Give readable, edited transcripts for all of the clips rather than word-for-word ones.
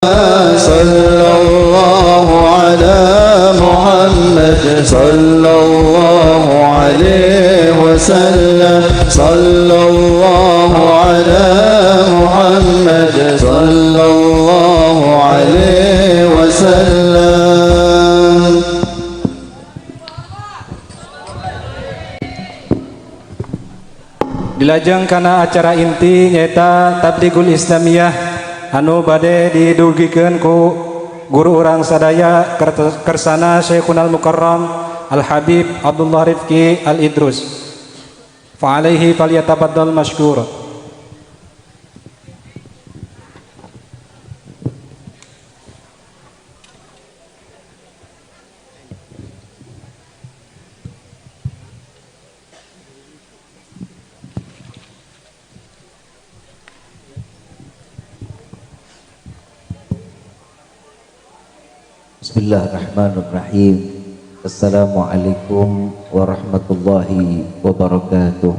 صلى الله على محمد صلى الله عليه وسلم صلى الله على محمد صلى الله عليه وسلم. Dilajeng kana acara inti nyaeta Tabligul Islamiyah anu bade didugikeun ku guru urang sadaya kersana Syekhunal Mukarram Al Habib Abdullah Rifki Al Idrus. Fa alaihi falyatafaddal mashkur. Bismillahirrahmanirrahim. Assalamualaikum warahmatullahi wabarakatuh.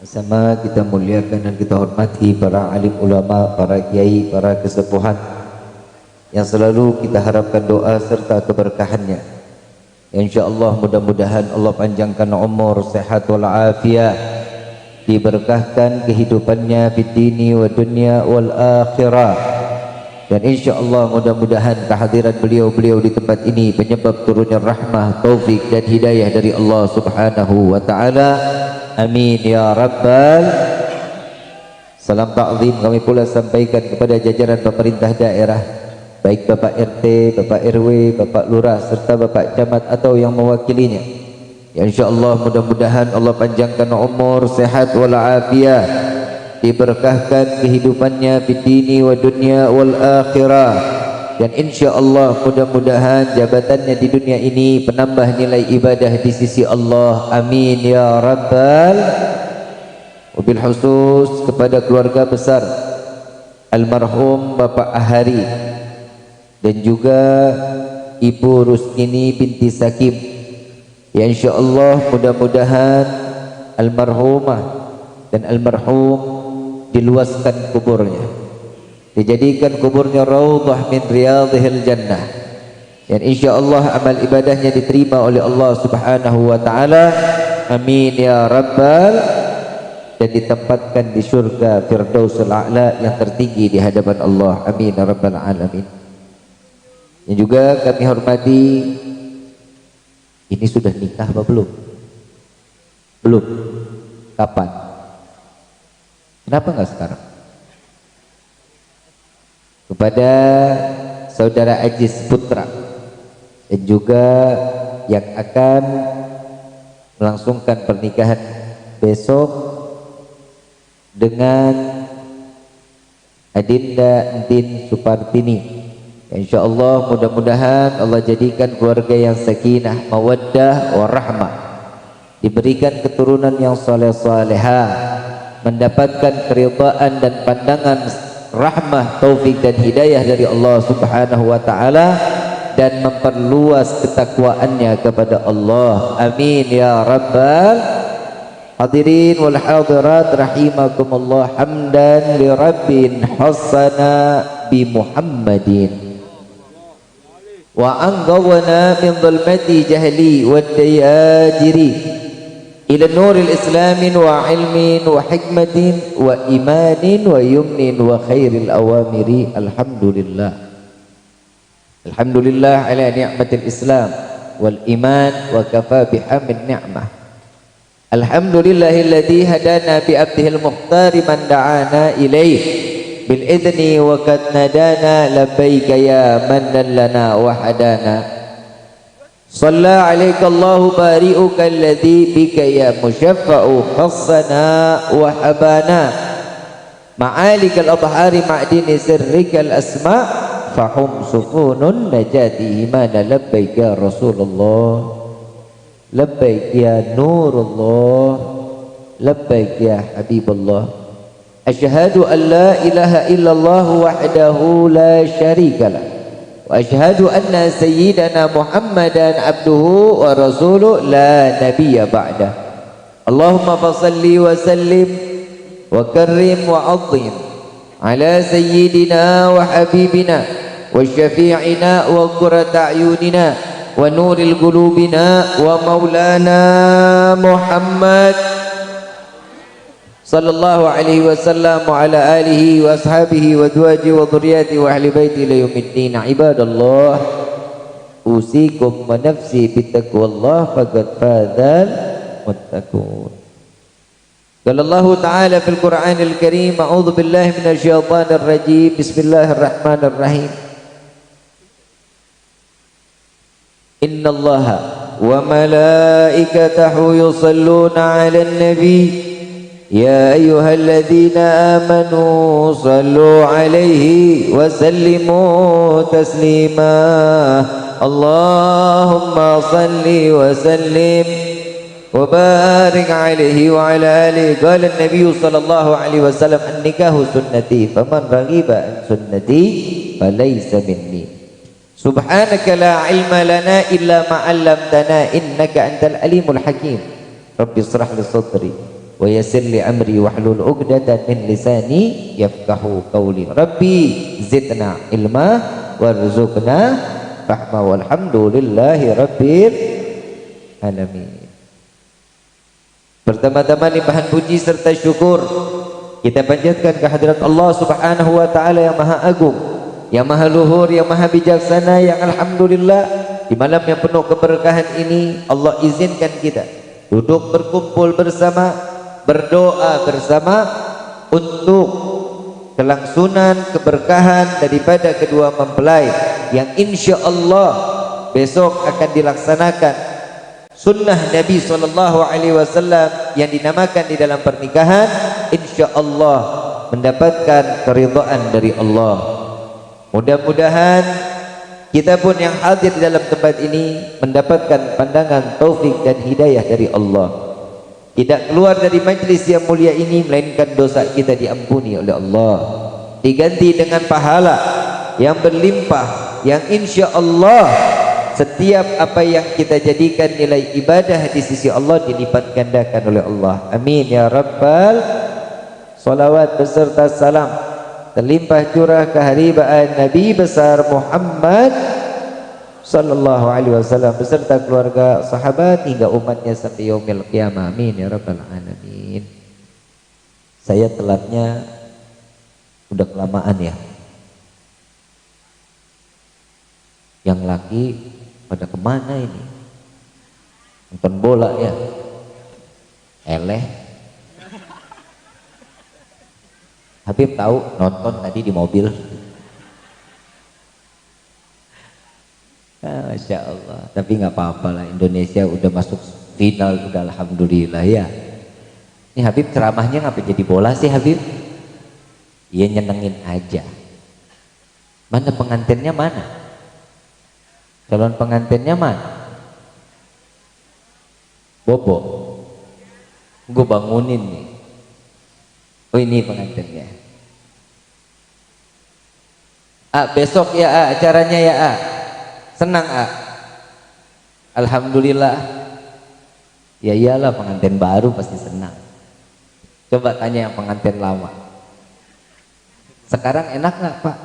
Sama kita muliakan dan kita hormati para alim ulama, para kiai, para kesepuhan yang selalu kita harapkan doa serta keberkahannya. InsyaAllah mudah-mudahan Allah panjangkan umur, sehat walafiat, diberkahkan kehidupannya di dini wa dunia wal akhirah, dan insyaallah mudah-mudahan kehadiran beliau di tempat ini penyebab turunnya rahmah, taufik dan hidayah dari Allah Subhanahu wa taala. Amin ya rabbal. Salam ta'zim kami pula sampaikan kepada jajaran pemerintah daerah, baik Bapak RT, Bapak RW, Bapak Lurah serta Bapak Camat atau yang mewakilinya. Ya insyaallah mudah-mudahan Allah panjangkan umur, sehat walafiat, diberkahkan kehidupannya di dini wa dunia wal akhirah, dan insyaallah mudah-mudahan jabatannya di dunia ini penambah nilai ibadah di sisi Allah. Amin ya rabbal. Wabil khusus kepada keluarga besar almarhum Bapak Ahari dan juga Ibu Rusmini binti Sakim. Ya insyaallah mudah-mudahan almarhumah dan almarhum diluaskan kuburnya, dijadikan kuburnya raudhah min riyadhil jannah, dan insyaallah amal ibadahnya diterima oleh Allah Subhanahu wa taala. Amin ya rabbal. Dan ditempatkan di surga Firdausul A'la yang tertinggi di hadapan Allah. Amin ya rabbal alamin. Yang juga kami hormati, ini sudah nikah apa belum? Belum. Kapan? Kenapa enggak sekarang? Kepada saudara Ajis Putra dan juga yang akan melangsungkan pernikahan besok dengan Adinda Entin Supartini. InsyaAllah mudah-mudahan Allah jadikan keluarga yang sakinah, mawaddah, warahmah, diberikan keturunan yang saleh-salehah, mendapatkan keridhaan dan pandangan rahmah, taufik dan hidayah dari Allah Subhanahu wa taala, dan memperluas ketakwaannya kepada Allah. Amin ya rabbal. Hadirin wal hadirat rahimakumullah, hamdan li rabbin hasana bi Muhammadin wa anqadhana min dhulmati jahli wad dayajiri ila nuril islamin wa ilmin wa hikmatin wa imanin wa yumnin wa khairil awamiri. Alhamdulillah, alhamdulillah ala ni'matil islam wal iman wa kafa bihamid ni'mah. Alhamdulillahilladzi hadana bi abdihil muhtari man da'ana ilaih bil idni wa qad nadana labbaika ya man lana wa hadana. Shalla alaika Allahu bari'uka alladhi bika ya musyaffa'u khassana wa habana ma'alikal adhari ma'dini sirrikal asma' fahum sufunun najati himana labbaika Rasulullah, labbaik ya nurullah, labbaik ya habibullah. Asyhadu an la ilaha illallah wahdahu la syarikalah wa asyhadu anna sayyidana Muhammadan abduhu wa rasuluh la nabiyya ba'dah. Allahumma salli wa sallim وكرم وعظم على سيدنا وحبيبنا وشفيعنا وقرة أعيننا ونور قلوبنا ومولانا محمد صلى الله عليه وسلم وعلى آله وأصحابه وأزواجه وذرياته وأهل بيته إلى يوم الدين. عباد الله، أوصيكم ونفسي بتقوى الله فقد فاز المتقون. قال الله تعالى في القرآن الكريم: أعوذ بالله من الشيطان الرجيم، بسم الله الرحمن الرحيم. إن الله وملائكته يصلون على النبي يا أيها الذين آمنوا صلوا عليه وسلموا تسليما. اللهم صل وسلم وبارك عليه وعلى آله. قال النبي صلى الله عليه وسلم: النكاح سنتي فمن رغب عن سنتي فليس مني. سبحانك لا علم لنا إلا ما علمتنا إنك أنت العليم الحكيم. رب اشرح لي صدري ويسر لي أمري واحلل عقدة من لساني يفقهوا قولي. ربي زدنا علما وارزقنا فهما والحمد لله rabbil alamin. Pertama-tama limpahan puji serta syukur kita panjatkan kehadirat Allah Subhanahu wa taala yang Maha Agung, yang Maha Luhur, yang Maha Bijaksana, yang alhamdulillah di malam yang penuh keberkahan ini Allah izinkan kita duduk berkumpul bersama, berdoa bersama untuk kelangsungan keberkahan daripada kedua mempelai yang insya Allah besok akan dilaksanakan sunnah Nabi SAW yang dinamakan di dalam pernikahan, insya Allah mendapatkan keridhaan dari Allah. Mudah-mudahan kita pun yang hadir di dalam tempat ini mendapatkan pandangan taufik dan hidayah dari Allah. Tidak keluar dari majlis yang mulia ini melainkan dosa kita diampuni oleh Allah, diganti dengan pahala yang berlimpah, yang insya Allah setiap apa yang kita jadikan nilai ibadah di sisi Allah dilipat gandakan oleh Allah. Amin ya rabbal. Salawat beserta salam terlimpah curah keharibaan Nabi besar Muhammad sallallahu alaihi wasallam beserta keluarga, sahabat hingga umatnya sampai yaumil qiyamah. Amin ya rabbal alamin. Saya telatnya udah kelamaan ya. Yang laki pada kemana ini? Nonton bola ya? Eleh. Habib tahu nonton tadi di mobil. Masya Allah. Tapi nggak apa-apa lah, Indonesia udah masuk final, udah alhamdulillah ya. Ini Habib ceramahnya ngapa jadi bola sih Habib? Iya nyenengin aja. Mana pengantinnya mana? Calon pengantinnya mana? Bobo. Gue bangunin nih. Oh ini pengantinnya. Besok ya acaranya ya senang alhamdulillah. Ya iyalah, pengantin baru pasti senang. Coba tanya yang pengantin lama. Sekarang enak nggak Pak?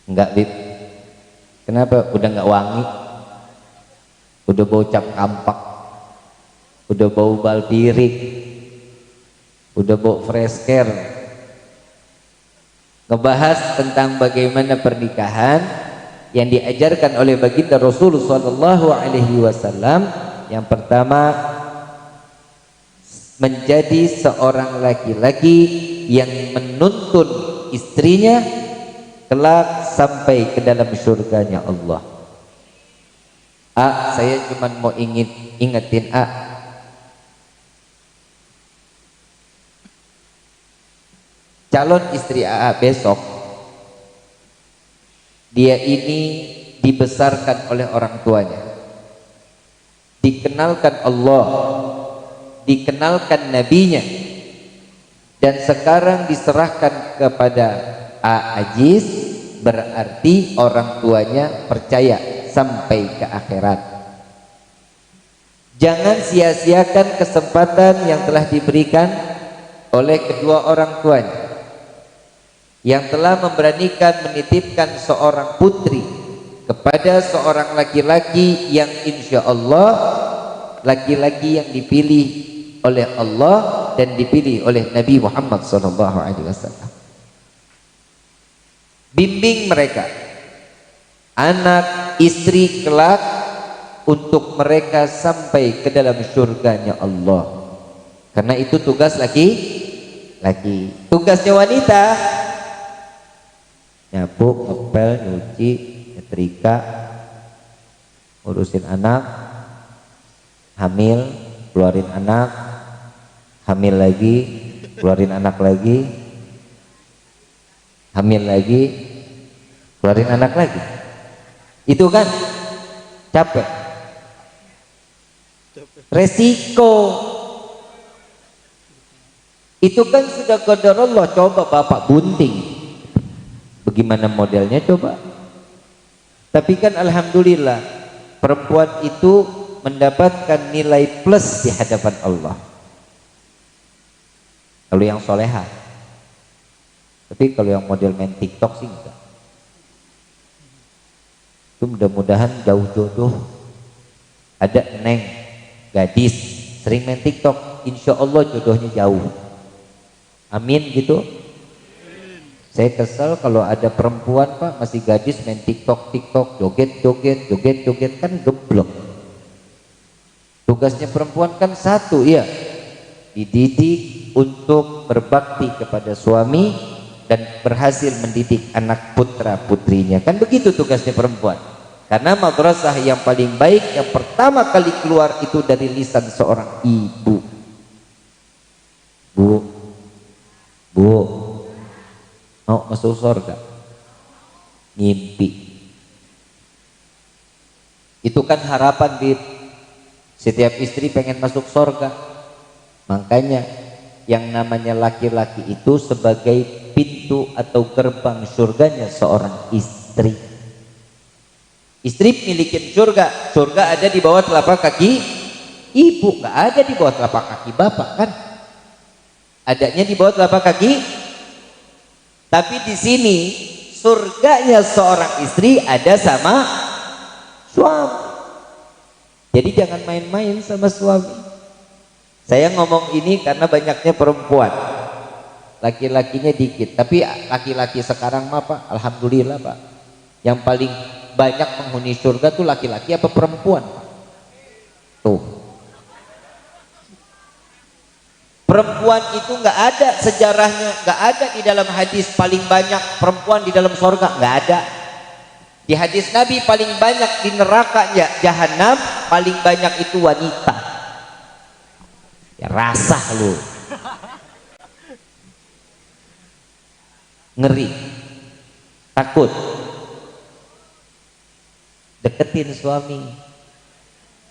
Enggak Bib. Kenapa? Udah nggak wangi, udah bau cap kampak, udah bau balpirik, udah bau fresh care. Ngebahas tentang bagaimana pernikahan yang diajarkan oleh baginda Rasulullah SAW. Yang pertama, menjadi seorang laki-laki yang menuntun istrinya kelak sampai ke dalam surganya Allah. Saya cuma mau ingetin calon istri besok, dia ini dibesarkan oleh orang tuanya, dikenalkan Allah, dikenalkan nabinya, dan sekarang diserahkan kepada Aziz, berarti orang tuanya percaya sampai ke akhirat. Jangan sia-siakan kesempatan yang telah diberikan oleh kedua orang tuanya, yang telah memberanikan menitipkan seorang putri kepada seorang laki-laki yang insya Allah laki-laki yang dipilih oleh Allah dan dipilih oleh Nabi Muhammad SAW. Bimbing mereka, anak istri kelak, untuk mereka sampai ke dalam surganya Allah. Karena itu tugas laki-laki. Tugasnya wanita nyapu, ngepel, nyuci, nyetrika, urusin anak, hamil, keluarin anak, hamil lagi, keluarin anak lagi, hamil lagi, keluarin anak lagi. Itu kan capek, resiko. Itu kan sudah qadar Allah. Coba bapak bunting, bagaimana modelnya coba. Tapi kan alhamdulillah perempuan itu mendapatkan nilai plus di hadapan Allah kalau yang soleha. Tapi kalau yang model main TikTok sih enggak. Itu mudah-mudahan jauh jodoh. Ada neng gadis sering main TikTok, insya Allah jodohnya jauh. Amin gitu. Saya kesel kalau ada perempuan pak masih gadis main TikTok, joget kan geblok. Tugasnya perempuan kan satu, ya, dididik untuk berbakti kepada suami dan berhasil mendidik anak putra putrinya. Kan begitu tugasnya perempuan. Karena madrasah yang paling baik yang pertama kali keluar itu dari lisan seorang ibu. Bu, mau masuk surga? Ngimpi. Itu kan harapan, Bib. Setiap istri pengen masuk surga. Makanya yang namanya laki-laki itu sebagai pintu atau gerbang surganya seorang istri. Istri milikin surga. Surga ada di bawah telapak kaki ibu, nggak ada di bawah telapak kaki bapak kan? Adanya di bawah telapak kaki. Tapi di sini surganya seorang istri ada sama suami. Jadi jangan main-main sama suami. Saya ngomong ini karena banyaknya perempuan, laki-lakinya dikit. Tapi laki-laki sekarang mah pak, alhamdulillah pak, yang paling banyak penghuni surga tuh laki-laki apa perempuan? Tuh, perempuan itu nggak ada sejarahnya, nggak ada di dalam hadis paling banyak perempuan di dalam surga, nggak ada. Di hadis Nabi paling banyak di neraka ya jahanam, paling banyak itu wanita. Ya rasah lu, ngeri, takut. Deketin suami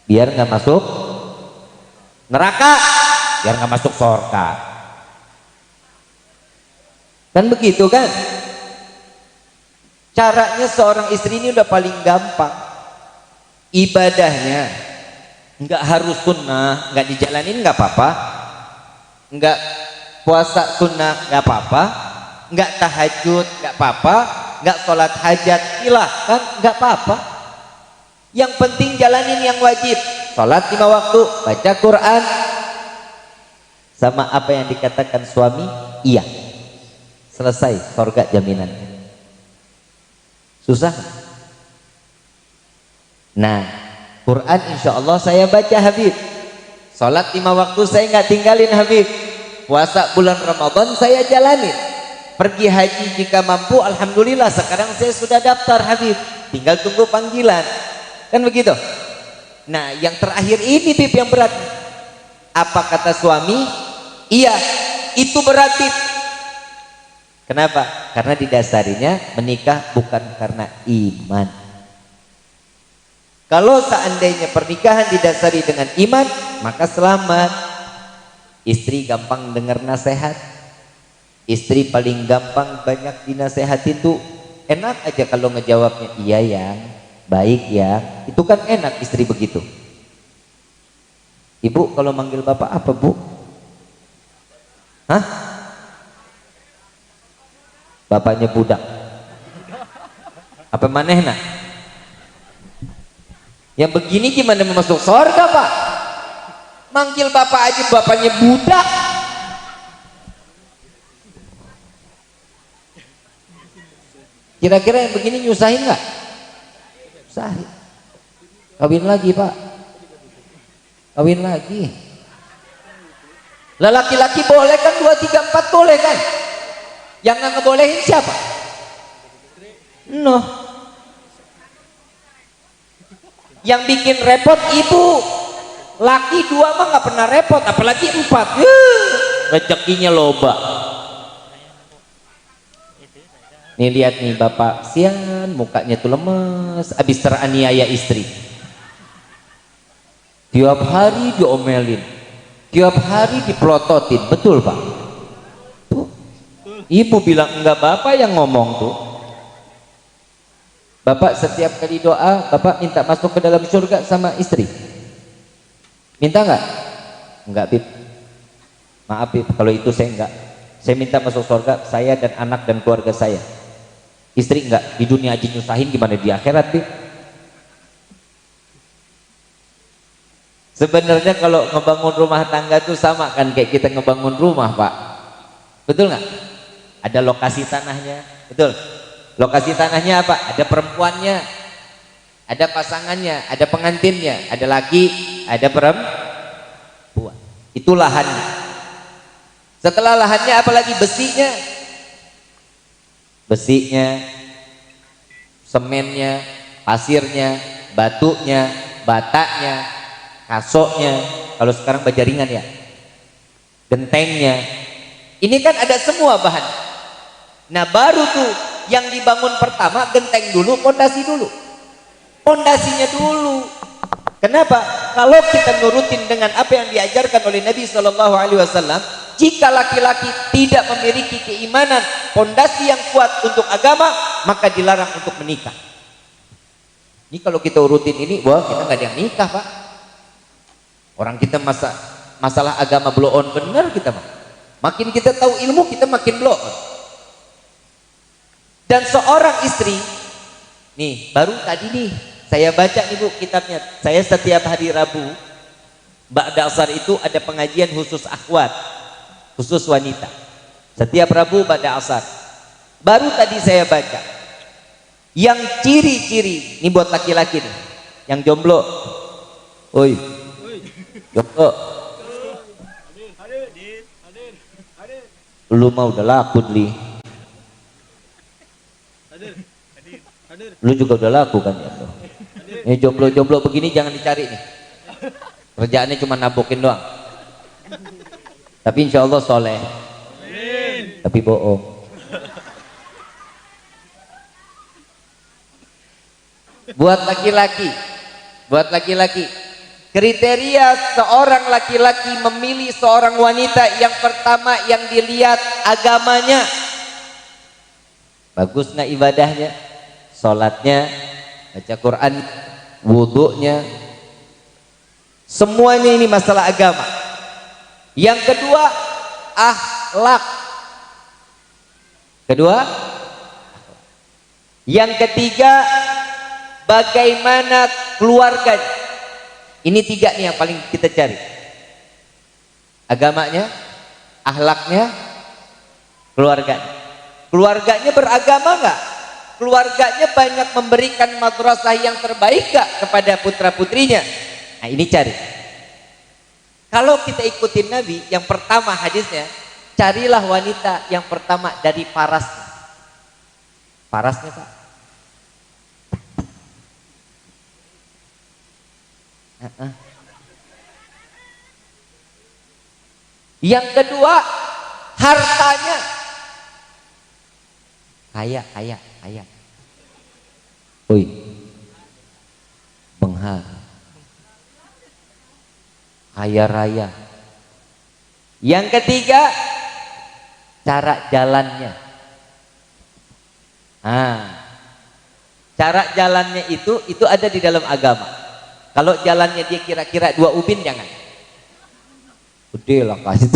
biar nggak masuk neraka, biar nggak masuk surga. Kan begitu kan? Caranya seorang istri ini udah paling gampang. Ibadahnya nggak harus sunnah, nggak dijalanin nggak apa-apa, nggak puasa sunnah nggak apa-apa, nggak tahajud nggak apa-apa, nggak sholat hajat silahkan nggak apa-apa. Yang penting jalanin yang wajib, sholat 5 waktu, baca Quran, sama apa yang dikatakan suami, iya, selesai, surga jaminan. Susah? Nah, Quran insya Allah saya baca Habib. Sholat 5 waktu saya nggak tinggalin Habib. Puasa bulan Ramadan saya jalanin. Pergi haji jika mampu, alhamdulillah sekarang saya sudah daftar Habib. Tinggal tunggu panggilan. Kan begitu? Nah, yang terakhir ini Bib yang berat. Apa kata suami? Iya, itu berat Bib. Kenapa? Karena didasarinya menikah bukan karena iman. Kalau seandainya pernikahan didasari dengan iman, maka selamat. Istri gampang dengar nasihat. Istri paling gampang banyak dinasehatin tuh. Enak aja kalau ngejawabnya, iya yang, baik ya. Itu kan enak istri begitu. Ibu kalau manggil bapak apa bu? Hah? Bapaknya budak. Apa manehna? Yang begini gimana mau masuk surga, Pak? Manggil bapak aja bapaknya budak. Kira-kira yang begini nyusahin nggak? Nyusahin. Kawin lagi, Pak. Kawin lagi. Lah laki-laki boleh kan 2, 3, 4 boleh kan? Yang nggak ngebolehin siapa? No. Yang bikin repot ibu. Laki 2 mah nggak pernah repot, apalagi 4. Rezekinya loba. Nih lihat nih bapak sian, mukanya tuh lemes, habis teraniaya istri. Tiap hari diomelin, tiap hari dipelototin, betul Pak? Tuh. Ibu bilang enggak, bapak yang ngomong tuh. Bapak setiap kali doa, bapak minta masuk ke dalam surga sama istri. Minta enggak? Enggak, Bib. Maaf, Bib, kalau itu saya enggak. Saya minta masuk surga, saya dan anak dan keluarga saya. Istri enggak, di dunia aja nyusahin, gimana di akhirat, Bib? Sebenarnya kalau ngebangun rumah tangga tuh sama kan kayak kita ngebangun rumah, Pak. Betul nggak? Ada lokasi tanahnya, betul. Lokasi tanahnya apa? Ada perempuannya, ada pasangannya, ada pengantinnya, ada laki, ada perempuan. Itu lahannya. Setelah lahannya apalagi besinya, besinya, semennya, pasirnya, batunya, bataknya, kasoknya, kalau sekarang bajaringan ya, gentengnya, ini kan ada semua bahan. Nah baru tuh yang dibangun pertama genteng dulu, pondasi dulu, pondasinya dulu. Kenapa? Kalau kita nurutin dengan apa yang diajarkan oleh Nabi SAW, jika laki-laki tidak memiliki keimanan, pondasi yang kuat untuk agama, maka dilarang untuk menikah. Ini kalau kita urutin ini, wah kita nggak ada yang nikah, Pak. Orang kita masalah agama blow on bener kita mah. Makin kita tahu ilmu kita makin blow on. Dan seorang istri, nih baru tadi nih saya baca nih Bu kitabnya. Saya setiap hari Rabu ba'da asar itu ada pengajian khusus akhwat, khusus wanita. Setiap Rabu ba'da asar. Baru tadi saya baca yang ciri-ciri, ini buat laki-laki nih, yang jomblo. Oi. Jomblo. Lu mah udah laku li. Lu juga udah laku kan ya tuh. Ini jomblo-jomblo begini jangan dicari nih. Kerjaannya cuma nabokin doang. Tapi insya Allah soleh. Tapi bohong. Buat laki-laki, kriteria seorang laki-laki memilih seorang wanita, yang pertama yang dilihat agamanya. Bagus nggak ibadahnya, sholatnya, baca Quran, wudhunya, semuanya ini masalah agama. Yang kedua, akhlak. Yang ketiga, bagaimana keluarganya. Ini 3 nih yang paling kita cari. Agamanya, akhlaknya, keluarganya. Keluarganya beragama nggak? Keluarganya banyak memberikan madrasah yang terbaik nggak kepada putra putrinya? Nah ini cari. Kalau kita ikutin Nabi, yang pertama hadisnya, carilah wanita yang pertama dari parasnya. Parasnya Pak. Yang kedua, hartanya. Kaya. Oi. Benghar. Kaya raya. Yang ketiga, cara jalannya. Cara jalannya itu ada di dalam agama. Kalau jalannya dia kira-kira 2 ubin jangan. Gede lah kasih.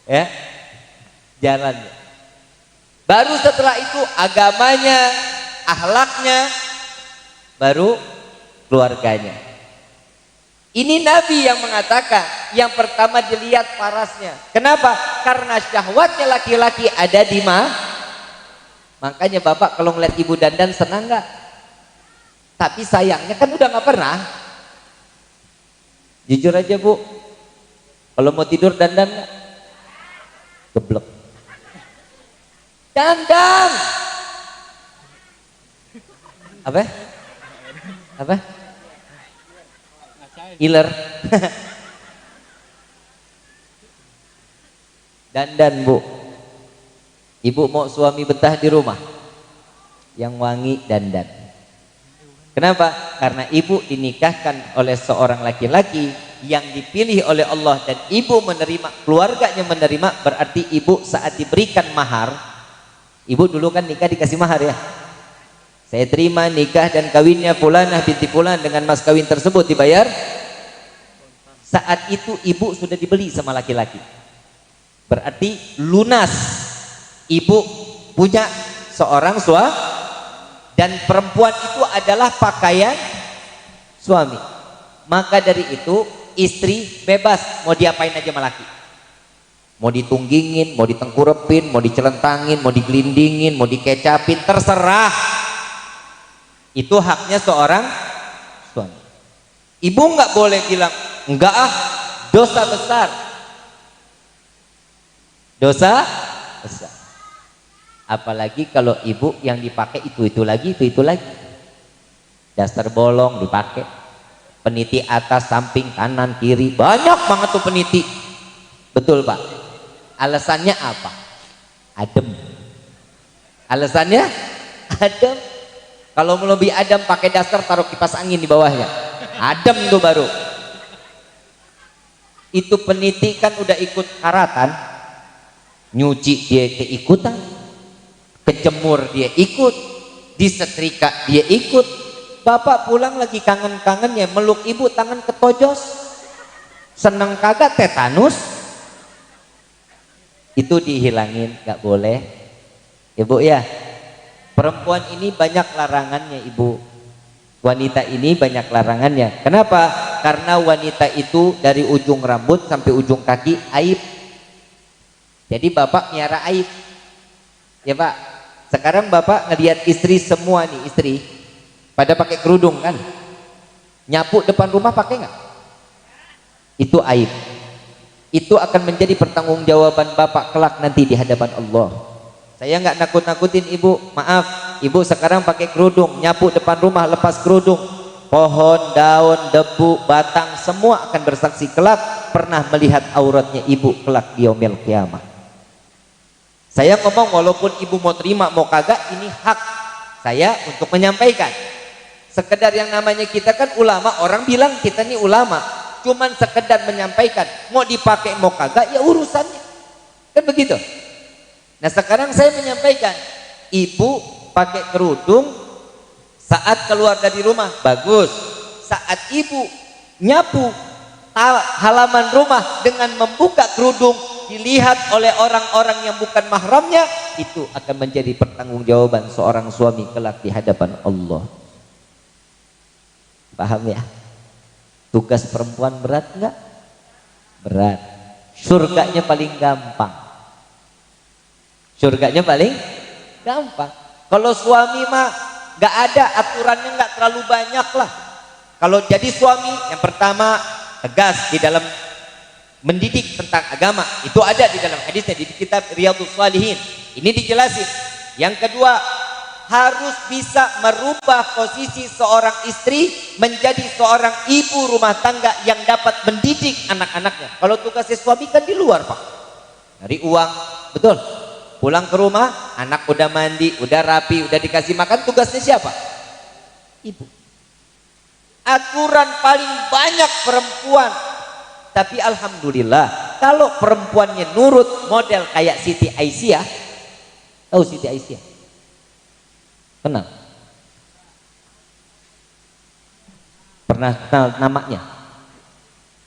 Ya, jalannya. Baru setelah itu agamanya, akhlaknya, baru keluarganya. Ini Nabi yang mengatakan, yang pertama dilihat parasnya. Kenapa? Karena syahwatnya laki-laki ada di makanya bapak kalau ngeliat ibu dandan senang nggak? Tapi sayangnya kan udah nggak pernah. Jujur aja bu, kalau mau tidur dandan nggak? Geblek. Dandan. Apa? Apa? Iler. Dandan bu. Ibu mau suami betah di rumah, yang wangi dandan. Kenapa? Karena ibu dinikahkan oleh seorang laki-laki yang dipilih oleh Allah, dan ibu menerima, keluarganya menerima, berarti ibu saat diberikan mahar. Ibu dulu kan nikah dikasih mahar ya. Saya terima nikah dan kawinnya Fulanah binti Fulan, dengan mas kawin tersebut dibayar. Saat itu ibu sudah dibeli sama laki-laki. Berarti lunas. Ibu punya seorang suami, dan perempuan itu adalah pakaian suami. Maka dari itu istri bebas mau diapain aja sama laki. Mau ditunggingin, mau ditengkurepin, mau dicelentangin, mau digelindingin, mau dikecapin, terserah. Itu haknya seorang suami. Ibu nggak boleh bilang enggak ah, dosa besar. Dosa besar. Apalagi kalau ibu yang dipakai itu lagi, itu lagi. Daster bolong dipakai, peniti atas, samping, kanan, kiri, banyak banget tuh peniti. Betul pak. Alasannya apa? Adem. Alasannya adem. Kalau mau lebih adem pakai daster, taruh kipas angin di bawahnya. Adem tuh baru. Itu peniti kan udah ikut karatan, nyuci dia keikutan, kejemur dia ikut, disetrika dia ikut. Bapak pulang lagi kangen-kangennya meluk ibu, tangan ketojos, seneng kagak tetanus. Itu dihilangin, nggak boleh ibu ya. Perempuan ini banyak larangannya ibu, wanita ini banyak larangannya. Kenapa? Karena wanita itu dari ujung rambut sampai ujung kaki aib. Jadi bapak miara aib ya pak. Sekarang bapak ngelihat istri semua nih, istri pada pakai kerudung kan, nyapu depan rumah pakai nggak? Itu aib. Itu akan menjadi pertanggungjawaban bapak kelak nanti di hadapan Allah. Saya nggak nakut-nakutin ibu, maaf. Ibu sekarang pakai kerudung, nyapu depan rumah lepas kerudung, pohon, daun, debu, batang, semua akan bersaksi kelak pernah melihat auratnya ibu kelak di yaumil kiamah. Saya ngomong walaupun ibu mau terima mau kagak, ini hak saya untuk menyampaikan. Sekedar yang namanya kita kan ulama, orang bilang kita nih ulama, cuman sekedar menyampaikan, mau dipakai mau kagak ya urusannya, kan begitu. Nah sekarang saya menyampaikan, ibu pakai kerudung saat keluar dari rumah bagus, saat ibu nyapu halaman rumah dengan membuka kerudung dilihat oleh orang-orang yang bukan mahramnya, itu akan menjadi pertanggungjawaban seorang suami kelak di hadapan Allah. Paham ya? Tugas perempuan berat enggak? Berat. Surganya paling gampang. Surganya paling gampang. Kalau suami mah nggak ada aturannya, nggak terlalu banyak lah. Kalau jadi suami, yang pertama tegas di dalam mendidik tentang agama, itu ada di dalam hadisnya di kitab Riyadhus Shalihin. Ini dijelasin. Yang kedua, harus bisa merubah posisi seorang istri menjadi seorang ibu rumah tangga yang dapat mendidik anak-anaknya. Kalau tugasnya suami kan di luar pak, cari uang, betul. Pulang ke rumah, anak udah mandi, udah rapi, udah dikasih makan, tugasnya siapa? Ibu. Aturan paling banyak perempuan. Tapi alhamdulillah, kalau perempuannya nurut model kayak Siti Aisyah, tahu Siti Aisyah? Kenal? Pernah kenal namanya?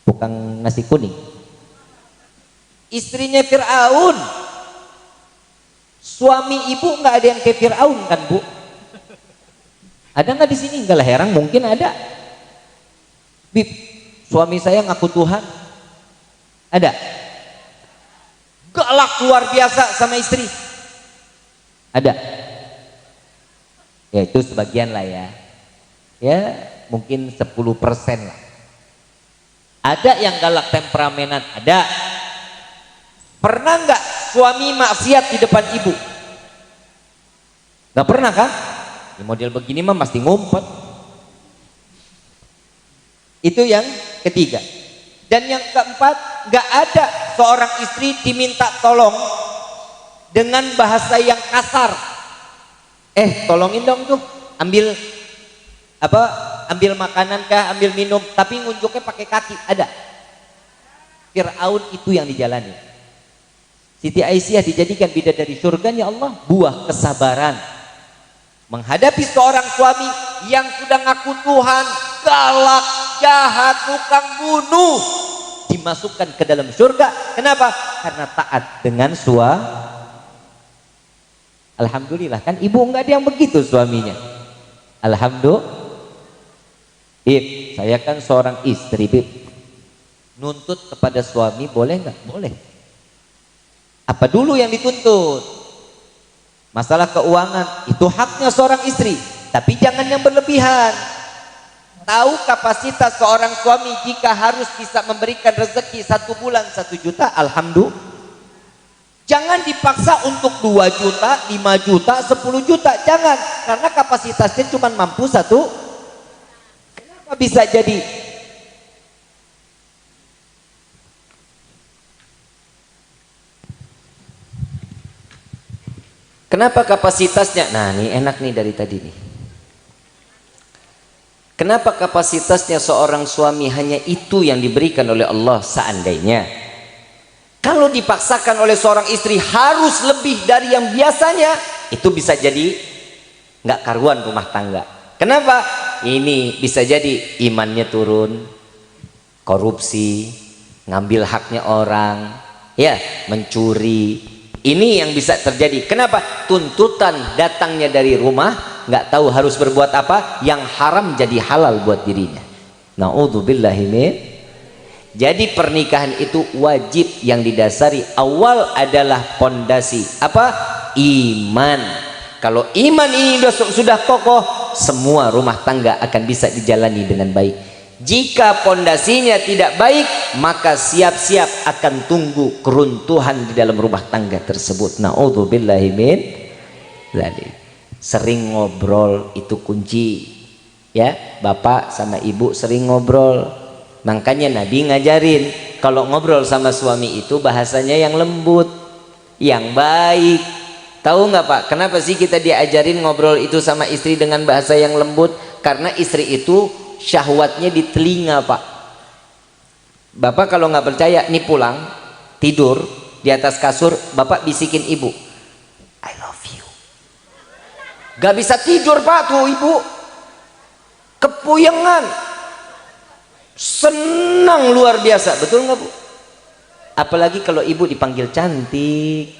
Bukan nasi kuning. istrinya Fir'aun. Suami ibu nggak ada yang kayak Fir'aun kan Bu? Ada nggak di sini? Enggak lah, heran mungkin ada. Bib, suami saya ngaku Tuhan. Ada. Galak luar biasa sama istri. Ada. Ya itu sebagian lah ya. Ya mungkin 10% lah. Ada yang galak temperamenan, ada. Pernah nggak suami maksiat di depan ibu? Nggak pernah kan? Di model begini mah pasti ngumpet. Itu yang ketiga. Dan yang keempat, nggak ada seorang istri diminta tolong dengan bahasa yang kasar. Tolongin dong tuh, ambil apa? Ambil makanan kah, ambil minum, tapi ngunjuknya pakai kaki. Ada. Fir'aun itu yang dijalani. Siti Aisyah dijadikan bidadari surganya Allah, buah kesabaran menghadapi seorang suami yang sudah ngaku Tuhan, galak, jahat, tukang bunuh, dimasukkan ke dalam surga. Kenapa? Karena taat dengan suami. Alhamdulillah kan ibu enggak ada yang begitu suaminya. Alhamdulillah. Saya kan seorang istri, Bib. Nuntut kepada suami boleh nggak? Boleh. Apa dulu yang dituntut? Masalah keuangan itu haknya seorang istri, tapi jangan yang berlebihan. Tahu kapasitas seorang suami jika harus bisa memberikan rezeki 1 bulan 1 juta, alhamdulillah. Jangan dipaksa untuk 2 juta, 5 juta, 10 juta, jangan, karena kapasitasnya cuma mampu 1. Kenapa bisa jadi? Kenapa kapasitasnya? Nah, ini enak nih dari tadi nih. Kenapa kapasitasnya seorang suami hanya itu yang diberikan oleh Allah seandainya? Kalau dipaksakan oleh seorang istri harus lebih dari yang biasanya, itu bisa jadi nggak karuan rumah tangga. Kenapa? Ini bisa jadi imannya turun, korupsi, ngambil haknya orang, ya, mencuri. Ini yang bisa terjadi. Kenapa? Tuntutan datangnya dari rumah, nggak tahu harus berbuat apa, yang haram jadi halal buat dirinya. Na'udzubillahi min. Jadi pernikahan itu wajib yang didasari awal adalah pondasi apa? Iman. Kalau iman ini sudah kokoh, semua rumah tangga akan bisa dijalani dengan baik. Jika pondasinya tidak baik, maka siap-siap akan tunggu keruntuhan di dalam rumah tangga tersebut. Na'udzubillahi min dzalik. Sering ngobrol itu kunci. Ya, bapak sama ibu sering ngobrol. Makanya Nabi ngajarin kalau ngobrol sama suami itu bahasanya yang lembut, yang baik. Tahu nggak Pak? Kenapa sih kita diajarin ngobrol itu sama istri dengan bahasa yang lembut? Karena istri itu syahwatnya di telinga Pak. Bapak kalau nggak percaya, nih pulang tidur di atas kasur, bapak bisikin ibu, I love you. Gak bisa tidur Pak tuh ibu, kepuyengan, senang luar biasa, betul nggak Bu? Apalagi kalau ibu dipanggil cantik,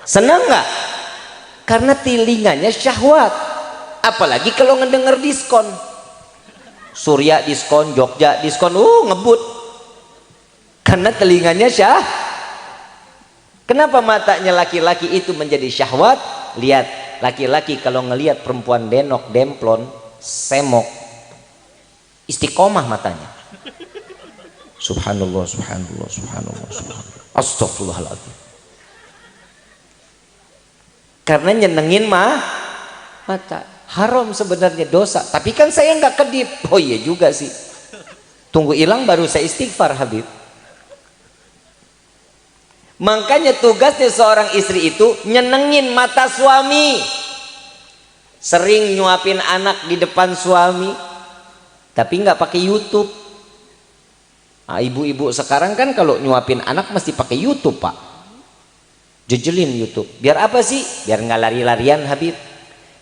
senang nggak? Karena telinganya syahwat. Apalagi kalau ngedenger diskon, Surya diskon, Jogja diskon, ngebut. Karena telinganya syah. Kenapa matanya laki-laki itu menjadi syahwat? Lihat, laki-laki kalau ngelihat perempuan denok, demplon, semok, istiqomah matanya. Subhanallah, subhanallah, subhanallah, subhanallah. Astagfirullahaladzim. Karena nyenengin mata. Haram sebenarnya, dosa. Tapi kan saya nggak kedip. Oh iya juga sih. Tunggu hilang baru saya istighfar Habib. Makanya tugasnya seorang istri itu nyenengin mata suami. Sering nyuapin anak di depan suami, tapi nggak pakai YouTube. Nah, ibu-ibu sekarang kan kalau nyuapin anak mesti pakai YouTube Pak. Jejelin YouTube. Biar apa sih? Biar nggak lari-larian Habib.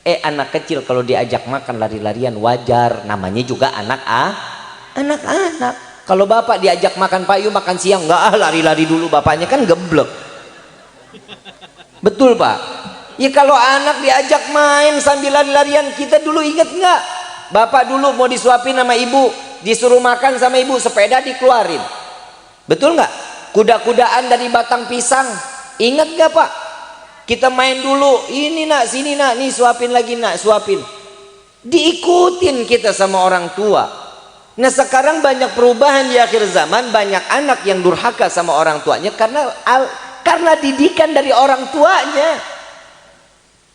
Anak kecil kalau diajak makan lari-larian wajar, namanya juga anak-anak. Kalau bapak diajak makan, Pak yuk makan siang, enggak, lari-lari dulu, bapaknya kan geblek. Betul Pak? Ya kalau anak diajak main sambil lari-larian, kita dulu inget nggak? Bapak dulu mau disuapin sama ibu, disuruh makan sama ibu, sepeda dikeluarin. Betul nggak? Kuda-kudaan dari batang pisang, ingat nggak Pak? Kita main dulu, ini nak, sini nak, nih suapin lagi nak, suapin. Diikutin kita sama orang tua. Nah sekarang banyak perubahan di akhir zaman, banyak anak yang durhaka sama orang tuanya karena didikan dari orang tuanya.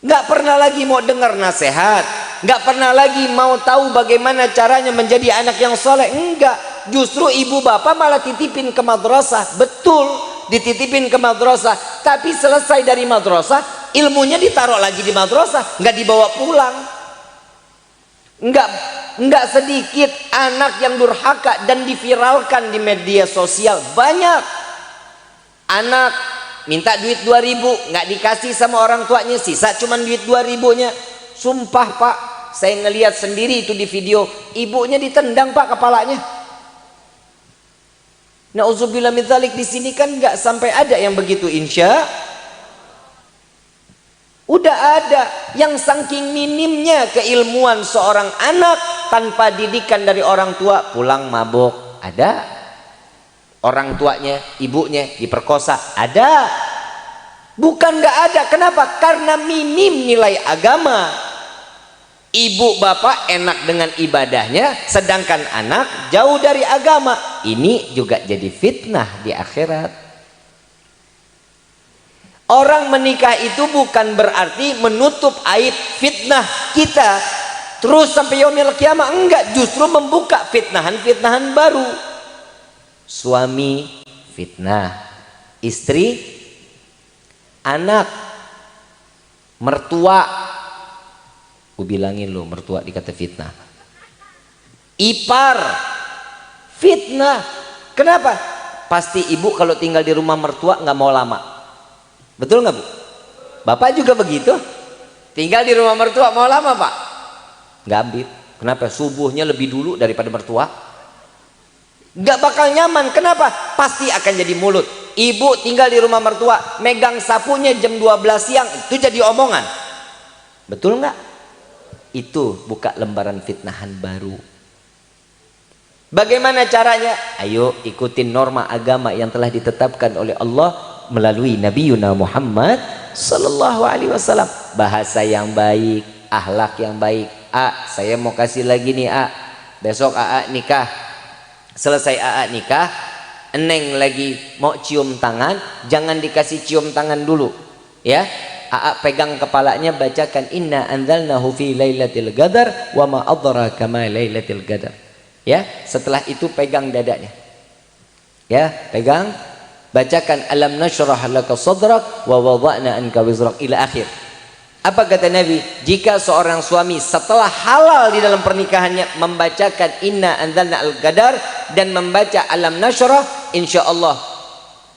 Nggak pernah lagi mau dengar nasihat, nggak pernah lagi mau tahu bagaimana caranya menjadi anak yang soleh. Enggak, justru ibu bapak malah titipin ke madrasah. Betul, dititipin ke madrasah, tapi selesai dari madrasah ilmunya ditaruh lagi di madrasah, nggak dibawa pulang. Enggak sedikit anak yang durhaka dan diviralkan di media sosial. Banyak anak minta duit 2.000, nggak dikasih sama orang tuanya, sisa cuman duit 2.000-nya. Sumpah Pak, saya ngelihat sendiri itu di video, ibunya ditendang Pak kepalanya. Nauzubillah min dzalik. Di sini kan nggak sampai ada yang begitu, insya. Udah ada yang saking minimnya keilmuan seorang anak tanpa didikan dari orang tua, pulang mabuk. Ada orang tuanya, ibunya diperkosa, ada. Bukan nggak ada, kenapa? Karena minim nilai agama. Ibu bapak enak dengan ibadahnya, sedangkan anak jauh dari agama. Ini juga jadi fitnah di akhirat. Orang menikah itu bukan berarti menutup aib fitnah kita terus sampai yaumil kiamah, enggak, justru membuka fitnahan-fitnahan baru. Suami fitnah, istri, anak, mertua. Aku bilangin lo, mertua dikata fitnah. Ipar fitnah. Kenapa? Pasti ibu kalau tinggal di rumah mertua nggak mau lama. Betul nggak Bu? Bapak juga begitu? Tinggal di rumah mertua mau lama Pak? Nggak ambil. Kenapa? Subuhnya lebih dulu daripada mertua. Nggak bakal nyaman. Kenapa? Pasti akan jadi mulut. Ibu tinggal di rumah mertua, megang sapunya jam 12 siang, itu jadi omongan. Betul nggak? Itu buka lembaran fitnahan baru. Bagaimana caranya? Ayo ikutin norma agama yang telah ditetapkan oleh Allah melalui Nabi Yuna Muhammad Sallallahu Alaihi Wasallam. Bahasa yang baik, akhlak yang baik. Saya mau kasih lagi nih besok nikah. Selesai nikah, Eneng lagi mau cium tangan, jangan dikasih cium tangan dulu, ya. Pegang kepalanya, bacakan inna anzalnahu fi lailatul qadar wa ma adraka ma lailatul qadar. Ya, setelah itu pegang dadanya. Ya, pegang, bacakan alam nashrah laka sadrak wa wada'na anka wizrak ila akhir. Apa kata Nabi? Jika seorang suami setelah halal di dalam pernikahannya membacakan inna anzalna al-qadar dan membaca alam nashrah, insyaallah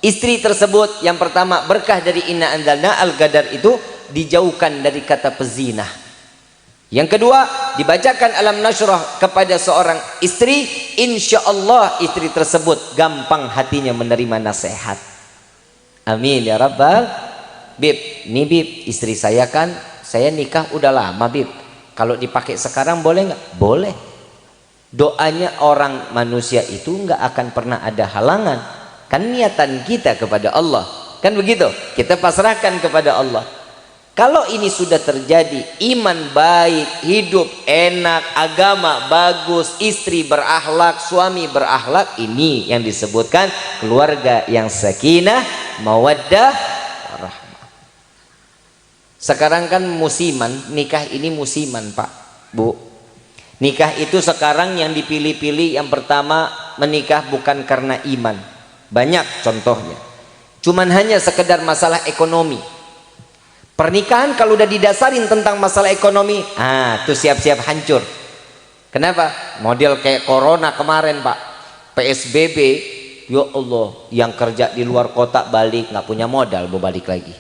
istri tersebut yang pertama berkah dari inna anzalna al-qadar itu dijauhkan dari kata pezinah. Yang kedua, dibacakan alam nashrah kepada seorang istri, insyaallah istri tersebut gampang hatinya menerima nasihat. Amin ya rabbal. Bib, nih Bib, istri saya kan, saya nikah udah lama Bib, kalau dipakai sekarang boleh nggak? Boleh. Doanya orang manusia itu nggak akan pernah ada halangan, kan niatan kita kepada Allah, kan begitu, kita pasrahkan kepada Allah. Kalau ini sudah terjadi, iman baik, hidup enak, agama bagus, istri berakhlak, suami berakhlak, ini yang disebutkan keluarga yang sakinah, mawaddah, rahmah. Sekarang kan musiman, nikah ini musiman Pak, Bu. Nikah itu sekarang yang dipilih-pilih, yang pertama menikah bukan karena iman. Banyak contohnya. Cuman hanya sekedar masalah ekonomi. Pernikahan kalau udah didasarin tentang masalah ekonomi, tuh siap-siap hancur. Kenapa? Model kayak corona kemarin Pak, PSBB, ya Allah, yang kerja di luar kota balik nggak punya modal, mau balik lagi.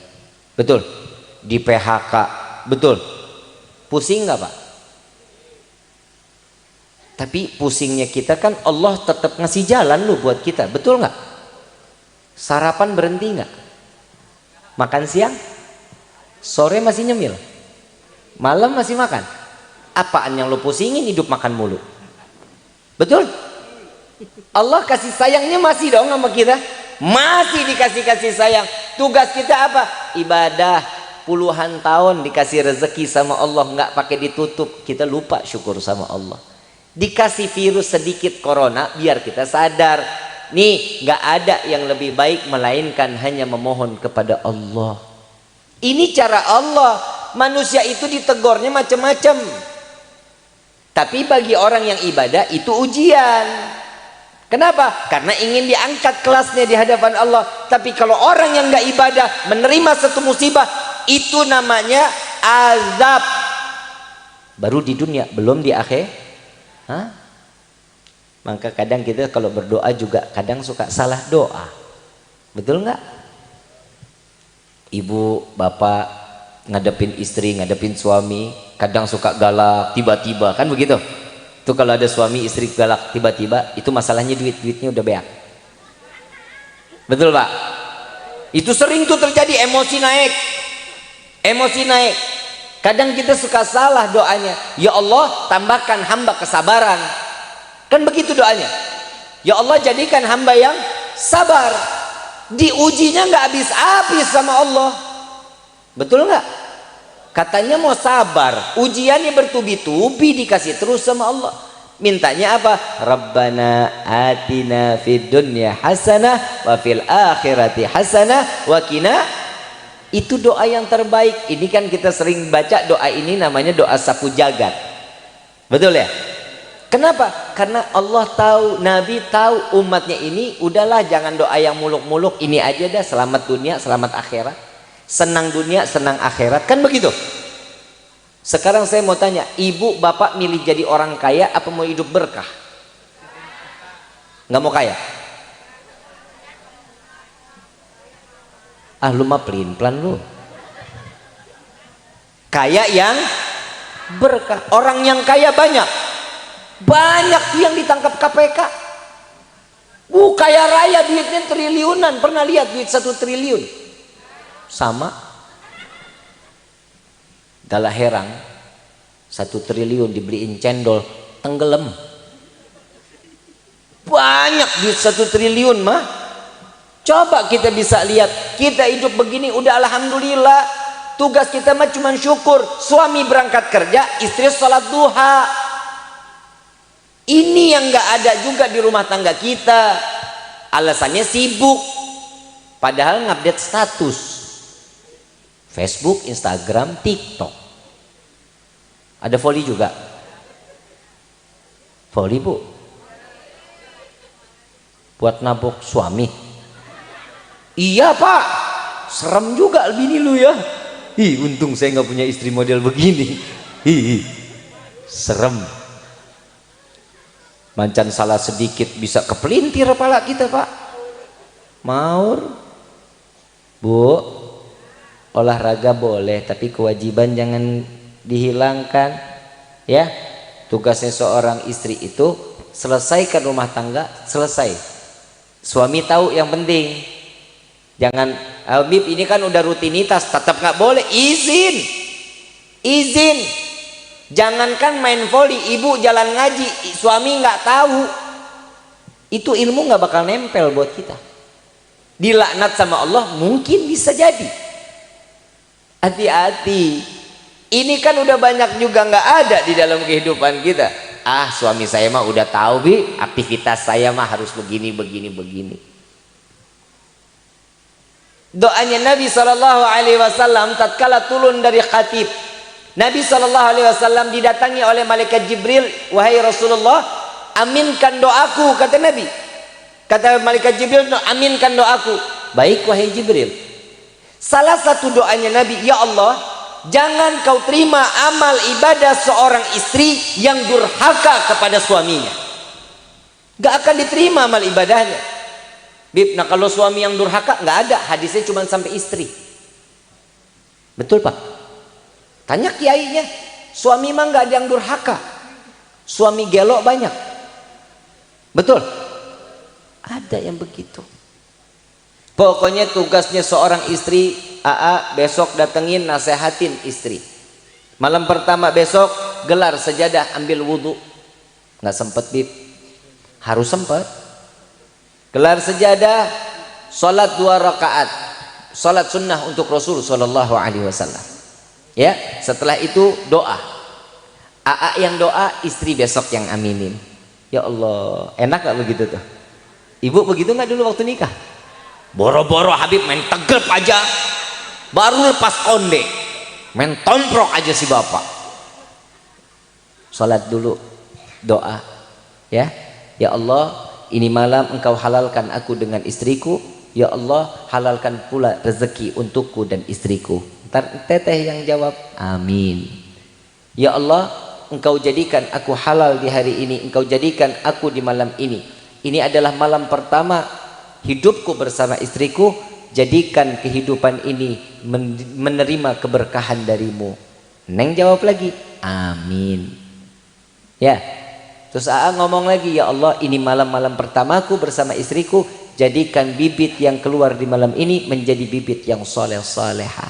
Betul? Di PHK, betul? Pusing nggak Pak? Tapi pusingnya kita kan Allah tetap ngasih jalan loh buat kita, betul nggak? Sarapan berhenti nggak? Makan siang, sore masih nyemil, malam masih makan. Apaan yang lo pusingin hidup makan mulu? Betul? Allah kasih sayangnya masih dong sama kita, masih dikasih kasih sayang. Tugas kita apa? Ibadah. Puluhan tahun dikasih rezeki sama Allah, nggak pakai ditutup, kita lupa syukur sama Allah. Dikasih virus sedikit corona, biar kita sadar nih nggak ada yang lebih baik melainkan hanya memohon kepada Allah. Ini cara Allah. Manusia itu ditegurnya macam-macam, tapi bagi orang yang ibadah itu ujian. Kenapa? Karena ingin diangkat kelasnya di hadapan Allah. Tapi kalau orang yang nggak ibadah menerima satu musibah, itu namanya azab. Baru di dunia, belum di akhir. Hah? Maka kadang kita kalau berdoa juga kadang suka salah doa. Betul nggak? Ibu, bapak ngadepin istri, ngadepin suami, kadang suka galak tiba-tiba, kan begitu? Itu kalau ada suami istri galak tiba-tiba, itu masalahnya duitnya udah beak. Betul Pak? Itu sering tuh terjadi, emosi naik. Emosi naik. Kadang kita suka salah doanya. Ya Allah, tambahkan hamba kesabaran. Kan begitu doanya. Ya Allah, jadikan hamba yang sabar. Diujinya nggak habis-habis sama Allah. Betul nggak? Katanya mau sabar, ujiannya bertubi-tubi dikasih terus sama Allah. Mintanya apa? Rabbana atina fid dunya hasanah wa fil akhirati hasanah wa qina. Itu doa yang terbaik. Ini kan kita sering baca doa ini, namanya doa sapu jagat. Betul ya? Kenapa? Karena Allah tahu, Nabi tahu umatnya ini, udahlah jangan doa yang muluk-muluk, ini aja dah, selamat dunia, selamat akhirat. Senang dunia, senang akhirat, kan begitu. Sekarang saya mau tanya, ibu bapak milih jadi orang kaya apa mau hidup berkah? Nggak mau kaya? Ah, lu mah pelin-pelan lu. Kaya yang berkah. Orang yang kaya banyak tuh yang ditangkap KPK. Kaya raya, duitnya triliunan. Pernah lihat duit 1 triliun? Sama galah herang 1 triliun dibeliin cendol, tenggelam. Banyak duit 1 triliun mah. Coba kita bisa lihat, kita hidup begini udah alhamdulillah. Tugas kita mah cuma syukur. Suami berangkat kerja, istri sholat duha. Ini yang nggak ada juga di rumah tangga kita. Alasannya sibuk, padahal ngupdate status Facebook, Instagram, TikTok. Ada volley juga. Volley bu, buat nabok suami. Iya pak, serem juga bini lu ya. Ih, untung saya nggak punya istri model begini. Ih, serem. Mancan salah sedikit bisa kepelintir kepala kita pak. Maur, bu, olahraga boleh, tapi kewajiban jangan dihilangkan. Ya, tugasnya seorang istri itu selesaikan rumah tangga, selesai. Suami tahu yang penting. Jangan, Habib ini kan udah rutinitas, tetap nggak boleh. Izin. Jangankan main voli, ibu jalan ngaji, suami nggak tahu. Itu ilmu nggak bakal nempel buat kita. Dilaknat sama Allah mungkin bisa jadi. Hati-hati. Ini kan udah banyak juga nggak ada di dalam kehidupan kita. Ah, suami saya mah udah tahu bi, aktivitas saya mah harus begini. Doanya Nabi SAW tatkala turun dari khatib, Nabi SAW didatangi oleh malaikat Jibril. Wahai Rasulullah, aminkan doaku, kata Nabi. Kata malaikat Jibril, aminkan doaku. Baik wahai Jibril. Salah satu doanya Nabi, ya Allah, jangan kau terima amal ibadah seorang istri yang durhaka kepada suaminya. Gak akan diterima amal ibadahnya. Bib, nah kalau suami yang durhaka nggak ada, hadisnya cuma sampai istri. Betul pak? Tanya kiainya, suami mah nggak ada yang durhaka. Suami gelok banyak. Betul? Ada yang begitu. Pokoknya tugasnya seorang istri, besok datengin nasehatin istri. Malam pertama besok gelar sejadah, ambil wudhu. Nggak sempet Bib, harus sempet. Gelar sejadah, sholat 2 rakaat, sholat sunnah untuk Rasul Shallallahu Alaihi Wasallam. Ya, setelah itu doa. Yang doa, istri besok yang aminin. Ya Allah, enak gak begitu tuh? Ibu begitu nggak dulu waktu nikah? Boro-boro Habib main tegelp aja, baru lepas konde, main tomprok aja si bapak. Sholat dulu, doa, ya Allah, ini malam engkau halalkan aku dengan istriku. Ya Allah, halalkan pula rezeki untukku dan istriku. Ntar teteh yang jawab, amin. Ya Allah, engkau jadikan aku halal di hari ini, engkau jadikan aku di malam ini. Ini adalah malam pertama hidupku bersama istriku. Jadikan kehidupan ini menerima keberkahan darimu. Neng jawab lagi, amin. Ya, terus ngomong lagi, ya Allah, ini malam-malam pertamaku bersama istriku. Jadikan bibit yang keluar di malam ini menjadi bibit yang soleh-soleha.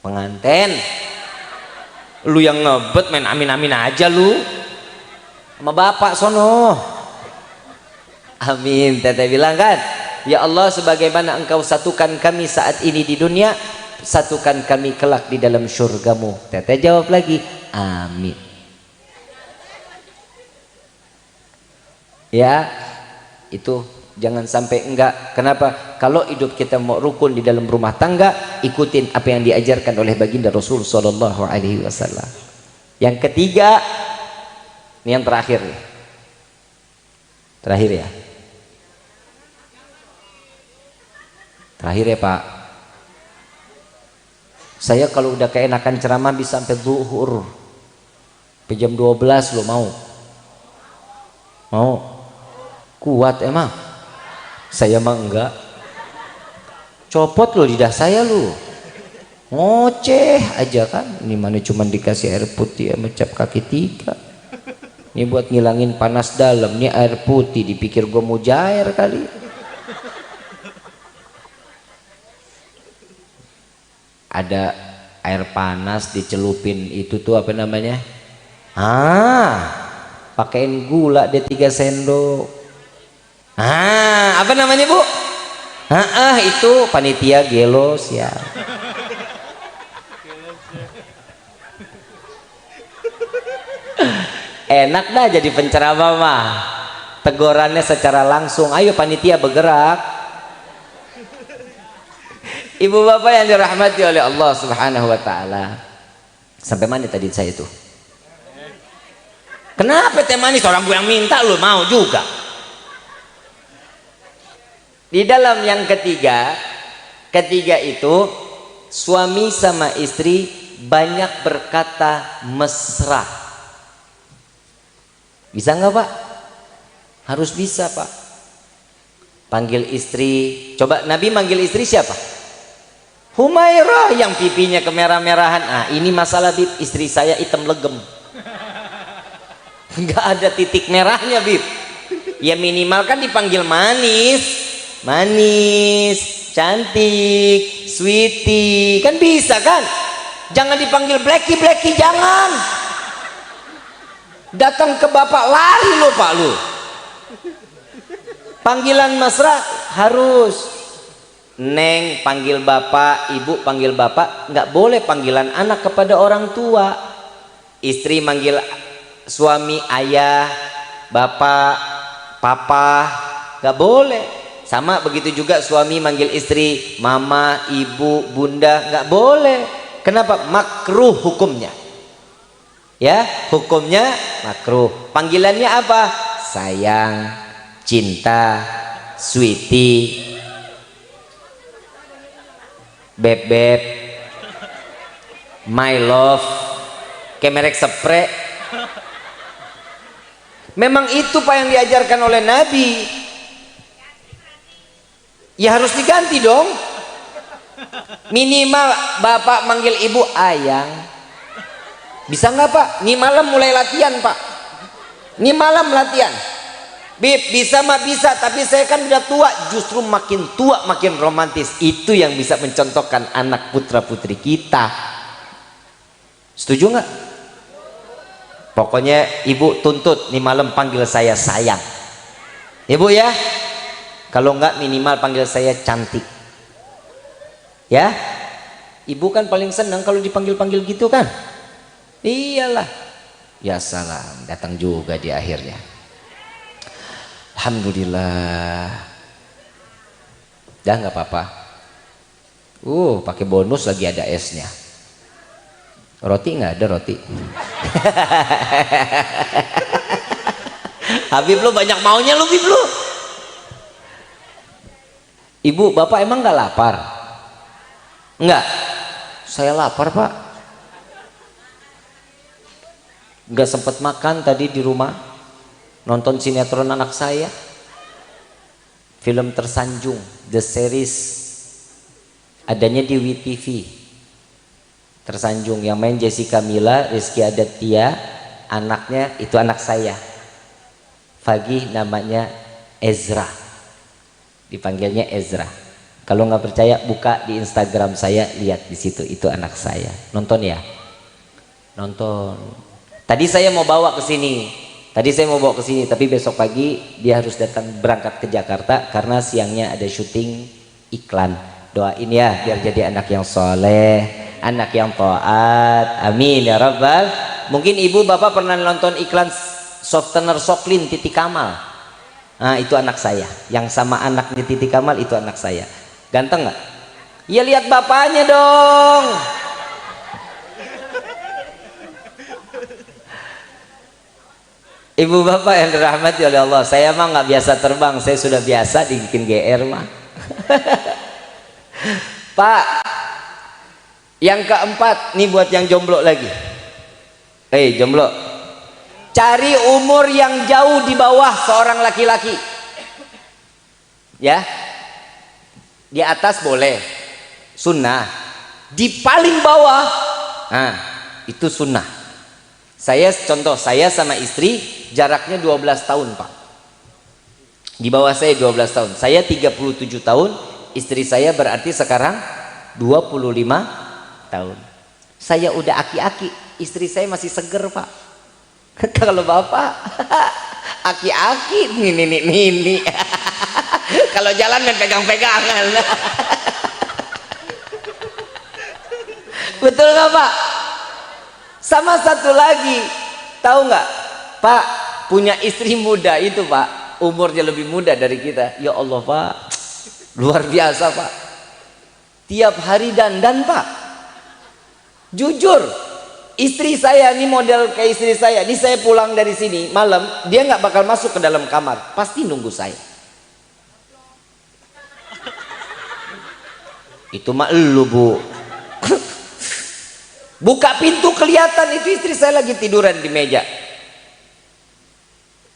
Penganten, lu yang ngebet main amin-amin aja lu. Sama bapak sono. Amin. Teteh bilang kan, ya Allah, sebagaimana engkau satukan kami saat ini di dunia, satukan kami kelak di dalam syurgamu. Teteh jawab lagi, amin. Ya, itu jangan sampai enggak. Kenapa? Kalau hidup kita mau rukun di dalam rumah tangga, ikutin apa yang diajarkan oleh baginda Rasul Sallallahu Alaihi Wasallam. Yang ketiga, ini yang terakhir nih. Terakhir ya. Terakhir ya Pak. Saya kalau udah keenakan ceramah bisa sampai zuhur. Sampai jam 12 lo mau? Mau? Kuat emang? Saya mah enggak. Copot lo lidah saya lo. Ngoceh aja kan. Ini mana cuma dikasih air putih sama cap kaki 3. Ini buat ngilangin panas dalam. Ini air putih, dipikir gue mau jair kali. Ada air panas dicelupin itu tuh apa namanya? Pakein gula deh 3 sendok. Apa namanya Bu? Itu panitia gelos ya. Enak dah jadi penceramah mah. Tegurannya secara langsung, ayo panitia bergerak. Ibu bapak yang dirahmati oleh Allah Subhanahu wa taala. Sampai mana tadi saya itu? Kenapa teh manis, orang gue yang minta lu mau juga? Di dalam yang ketiga itu suami sama istri banyak berkata mesra. Bisa nggak Pak? Harus bisa Pak. Panggil istri, coba Nabi manggil istri siapa? Humairah yang pipinya kemerah-merahan. Ini masalah Bib, istri saya hitam legem. Nggak ada titik merahnya Bib. Ya minimal kan dipanggil manis. Manis, cantik, sweetie, kan bisa kan? Jangan dipanggil blacky, jangan. Datang ke bapak lari lo Pak lu. Panggilan mesra harus. Neng panggil bapak, ibu panggil bapak, nggak boleh panggilan anak kepada orang tua. Istri manggil suami ayah, bapak, papa, nggak boleh. Sama begitu juga suami manggil istri mama, ibu, bunda, nggak boleh. Kenapa? Makruh hukumnya. Ya, hukumnya makruh. Panggilannya apa? Sayang, cinta, sweetie, beb, my love, kemerek spray. Memang itu Pak yang diajarkan oleh Nabi. Ya harus diganti dong. Minimal bapak manggil ibu ayang, Bisa nggak Pak? Nih malam mulai latihan Pak. Nih malam latihan. Bib, bisa mah bisa, tapi saya kan udah tua. Justru makin tua makin romantis. Itu yang bisa mencontohkan anak putra putri kita. Setuju nggak? Pokoknya ibu tuntut nih malam panggil saya sayang. Ibu ya. Kalau nggak minimal panggil saya cantik. Ya. Ibu kan paling senang kalau dipanggil-panggil gitu kan. Iyalah. Ya salam, datang juga di akhirnya. Alhamdulillah. Dah nggak apa-apa. Pakai bonus lagi ada esnya. Roti nggak ada roti. Habib lu banyak maunya lu, Bib lu. Ibu, bapak emang nggak lapar? Enggak. Saya lapar Pak. Nggak sempat makan tadi di rumah. Nonton sinetron anak saya, film Tersanjung, The Series, adanya di WTV. Tersanjung yang main Jessica Mila, Rizky Aditya, anaknya itu anak saya, Fagih, namanya Ezra, dipanggilnya Ezra. Kalau nggak percaya buka di Instagram saya, lihat di situ, itu anak saya. Nonton ya, nonton. Tadi saya mau bawa ke sini. Tapi besok pagi dia harus datang berangkat ke Jakarta karena siangnya ada syuting iklan. Doain ya biar jadi anak yang soleh, anak yang taat. Amin ya rabbal. Mungkin ibu bapak pernah nonton iklan softener Soklin Titi Kamal. Nah itu anak saya. Yang sama anaknya Titi Kamal itu anak saya. Ganteng nggak? Ya lihat bapaknya dong. Ibu bapak yang dirahmati oleh Allah, saya mah nggak biasa terbang, saya sudah biasa dibikin GR mah. Pak, yang keempat nih buat yang jomblo lagi. Jomblo, cari umur yang jauh di bawah seorang laki-laki. Ya, di atas boleh, sunnah. Di paling bawah, nah itu sunnah. Saya contoh, saya sama istri jaraknya 12 tahun Pak. Di bawah saya 12 tahun. Saya 37 tahun, istri saya berarti sekarang 25 tahun. Saya udah aki-aki, istri saya masih seger Pak. Kalau bapak aki-aki nini. Kalau jalan main pegang-pegangan. Betul nggak Pak? Sama satu lagi, tahu nggak Pak, punya istri muda itu Pak, umurnya lebih muda dari kita. Ya Allah Pak, luar biasa Pak. Tiap hari dandan Pak. Jujur, istri saya ini model kayak istri saya. Ini saya pulang dari sini malam, dia nggak bakal masuk ke dalam kamar, pasti nunggu saya. Itu mah elu Bu. Buka pintu kelihatan itu istri saya lagi tiduran di meja.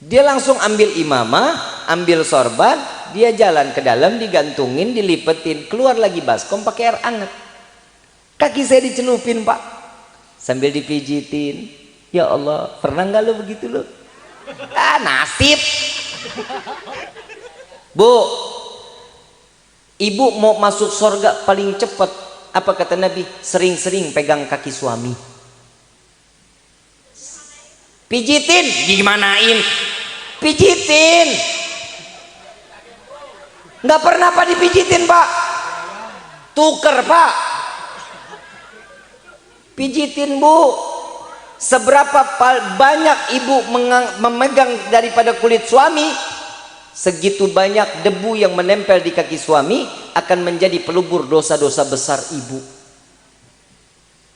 Dia langsung ambil imamah, ambil sorban, dia jalan ke dalam, digantungin, dilipetin, keluar lagi baskom pakai air hangat. Kaki saya dicelupin Pak, sambil dipijitin. Ya Allah, pernah nggak lo begitu lo? Nasib. Bu, ibu mau masuk surga paling cepat. Apa kata Nabi? Sering-sering pegang kaki suami. Pijitin, gimanain? Pijitin. Nggak pernah Pak dipijitin Pak. Tuker Pak. Pijitin Bu. Seberapa banyak ibu memegang daripada kulit suami, segitu banyak debu yang menempel di kaki suami akan menjadi pelubur dosa-dosa besar ibu.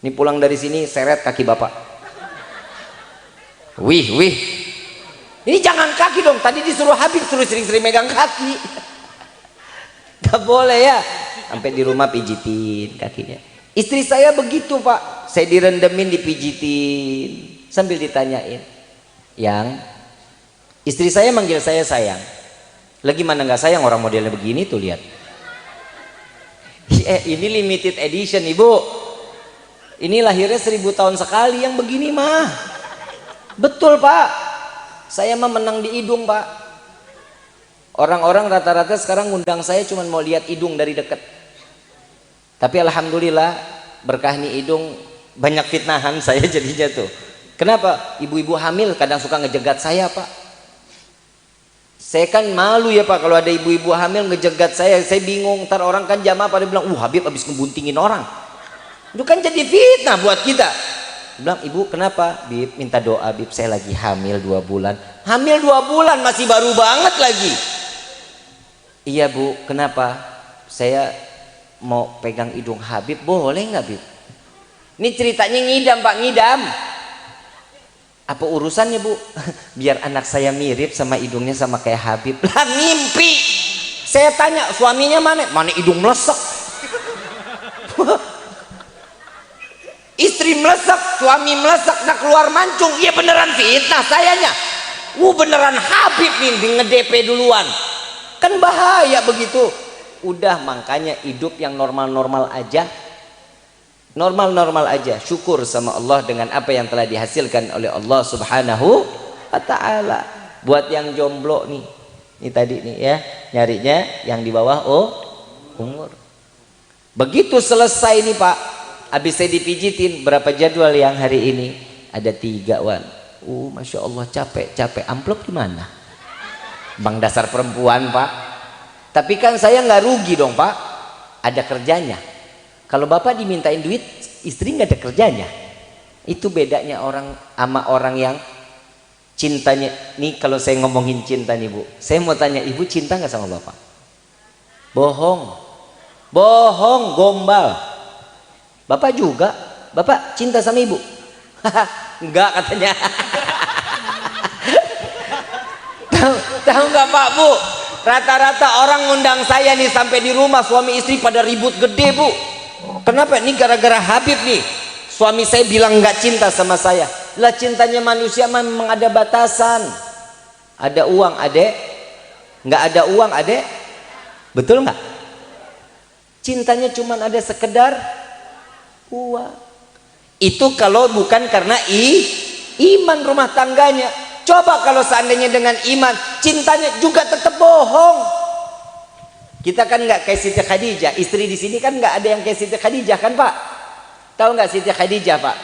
Ini pulang dari sini seret kaki bapak. Wih. Ini jangan kaki dong. Tadi disuruh Habib suruh sering-sering megang kaki. Gak boleh ya. Sampai di rumah pijitin kakinya. Istri saya begitu Pak. Saya direndemin, dipijitin, sambil ditanyain. Yang istri saya manggil saya sayang. Lagi mana nggak sayang orang modelnya begini tuh lihat. Ini limited edition Ibu. Ini lahirnya 1000 tahun sekali yang begini mah. Betul Pak. Saya mah menang di hidung Pak. Orang-orang rata-rata sekarang ngundang saya cuma mau lihat hidung dari dekat. Tapi alhamdulillah berkah nih hidung, banyak fitnahan saya jadinya tuh. Kenapa? Ibu-ibu hamil kadang suka ngejegat saya Pak. Saya kan malu ya Pak kalau ada ibu-ibu hamil ngejegat saya bingung. Ntar orang kan jamaah pada bilang, Habib habis ngebuntingin orang. Itu kan jadi fitnah buat kita. Bilang, ibu kenapa? Bib minta doa Bib, saya lagi hamil 2 bulan. Hamil 2 bulan masih baru banget lagi. Iya bu, kenapa? Saya mau pegang hidung Habib, boleh nggak Bib? Ini ceritanya ngidam Pak, ngidam. Apa urusannya bu? Biar anak saya mirip sama hidungnya sama kayak Habib. Lah ngimpi. Saya tanya suaminya mana? Mana hidung melesek. Istri melesek, suami melesek, nak keluar mancung. Iya beneran fitnah sayanya. Beneran Habib nih nge-DP duluan. Kan bahaya begitu. Udah makanya hidup yang normal-normal aja. Normal-normal aja. Syukur sama Allah dengan apa yang telah dihasilkan oleh Allah Subhanahu wa ta'ala. Buat yang jomblo nih. Ini tadi nih ya, nyarinya yang di bawah umur. Begitu selesai nih Pak, habis saya dipijitin, berapa jadwal yang hari ini? Ada 3 Wan. Masya Allah capek. Amplop di mana? Bang dasar perempuan Pak. Tapi kan saya nggak rugi dong Pak. Ada kerjanya. Kalau bapak dimintain duit, istri nggak ada kerjanya. Itu bedanya orang sama orang yang cintanya. Nih kalau saya ngomongin cinta nih bu, saya mau tanya ibu cinta nggak sama bapak? Bohong, gombal. Bapak juga, bapak cinta sama ibu? Enggak katanya. Tahu nggak Pak Bu? Rata-rata orang ngundang saya nih sampai di rumah, suami istri pada ribut gede bu. Kenapa? Ini gara-gara Habib nih. Suami saya bilang nggak cinta sama saya. Lah cintanya manusia memang ada batasan. Ada uang adek, nggak ada uang adek, betul nggak? Cintanya cuma ada sekedar uang. Itu kalau bukan karena iman rumah tangganya. Coba kalau seandainya dengan iman, cintanya juga tetap bohong. Kita kan nggak kayak Siti Khadijah. Istri di sini kan nggak ada yang kayak Siti Khadijah kan Pak? Tahu nggak Siti Khadijah Pak?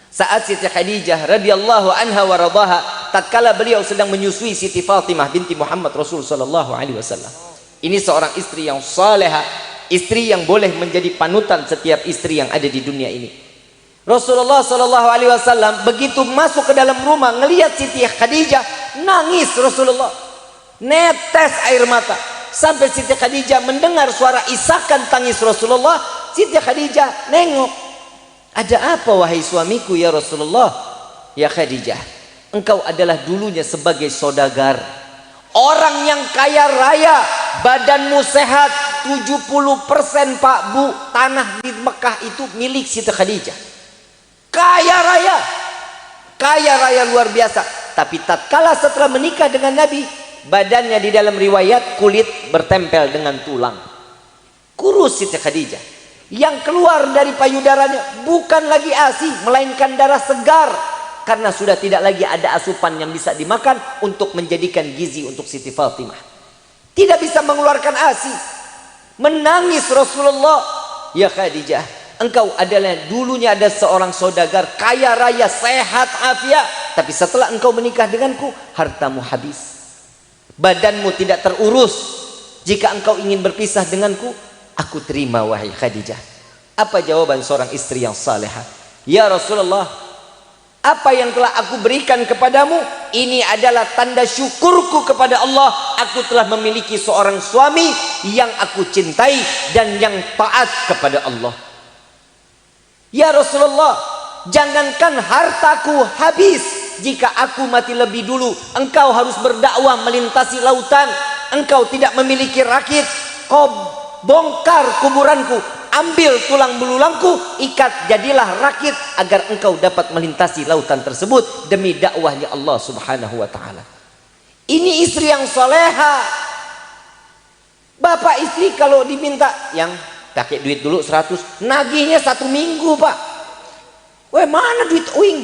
Saat Siti Khadijah radhiyallahu anha wa radhaha, tatkala beliau sedang menyusui Siti Fatimah binti Muhammad Rasul sallallahu alaihi wasallam. Ini seorang istri yang salehah, istri yang boleh menjadi panutan setiap istri yang ada di dunia ini. Rasulullah sallallahu alaihi wasallam begitu masuk ke dalam rumah, ngelihat Siti Khadijah, nangis Rasulullah. Netes air mata. Sampai Siti Khadijah mendengar suara isakan tangis Rasulullah, Siti Khadijah nengok. Ada apa wahai suamiku ya Rasulullah? Ya Khadijah, engkau adalah dulunya sebagai saudagar, orang yang kaya raya, badanmu sehat, 70% Pak Bu tanah di Mekah itu milik Siti Khadijah. Kaya raya luar biasa. Tapi tatkala setelah menikah dengan Nabi, badannya di dalam riwayat kulit bertempel dengan tulang. Kurus Siti Khadijah. Yang keluar dari payudaranya bukan lagi ASI, melainkan darah segar. Karena sudah tidak lagi ada asupan yang bisa dimakan untuk menjadikan gizi untuk Siti Fatimah. Tidak bisa mengeluarkan ASI. Menangis Rasulullah, ya Khadijah, engkau adalah dulunya ada seorang saudagar, kaya raya, sehat afiat. Tapi setelah engkau menikah denganku, hartamu habis. Badanmu tidak terurus. Jika engkau ingin berpisah denganku, aku terima wahai Khadijah. Apa jawaban seorang istri yang salehah? Ya Rasulullah, apa yang telah aku berikan kepadamu, ini adalah tanda syukurku kepada Allah. Aku telah memiliki seorang suami yang aku cintai dan yang taat kepada Allah. Ya Rasulullah, jangankan hartaku habis, jika aku mati lebih dulu, engkau harus berdakwah melintasi lautan, engkau tidak memiliki rakit, kau bongkar kuburanku, ambil tulang belulangku, ikat jadilah rakit agar engkau dapat melintasi lautan tersebut demi dakwahnya Allah Subhanahu wa ta'ala. Ini istri yang soleha. Bapak istri kalau diminta yang pakai duit dulu 100, nagihnya 1 minggu Pak. Weh, mana duit uing?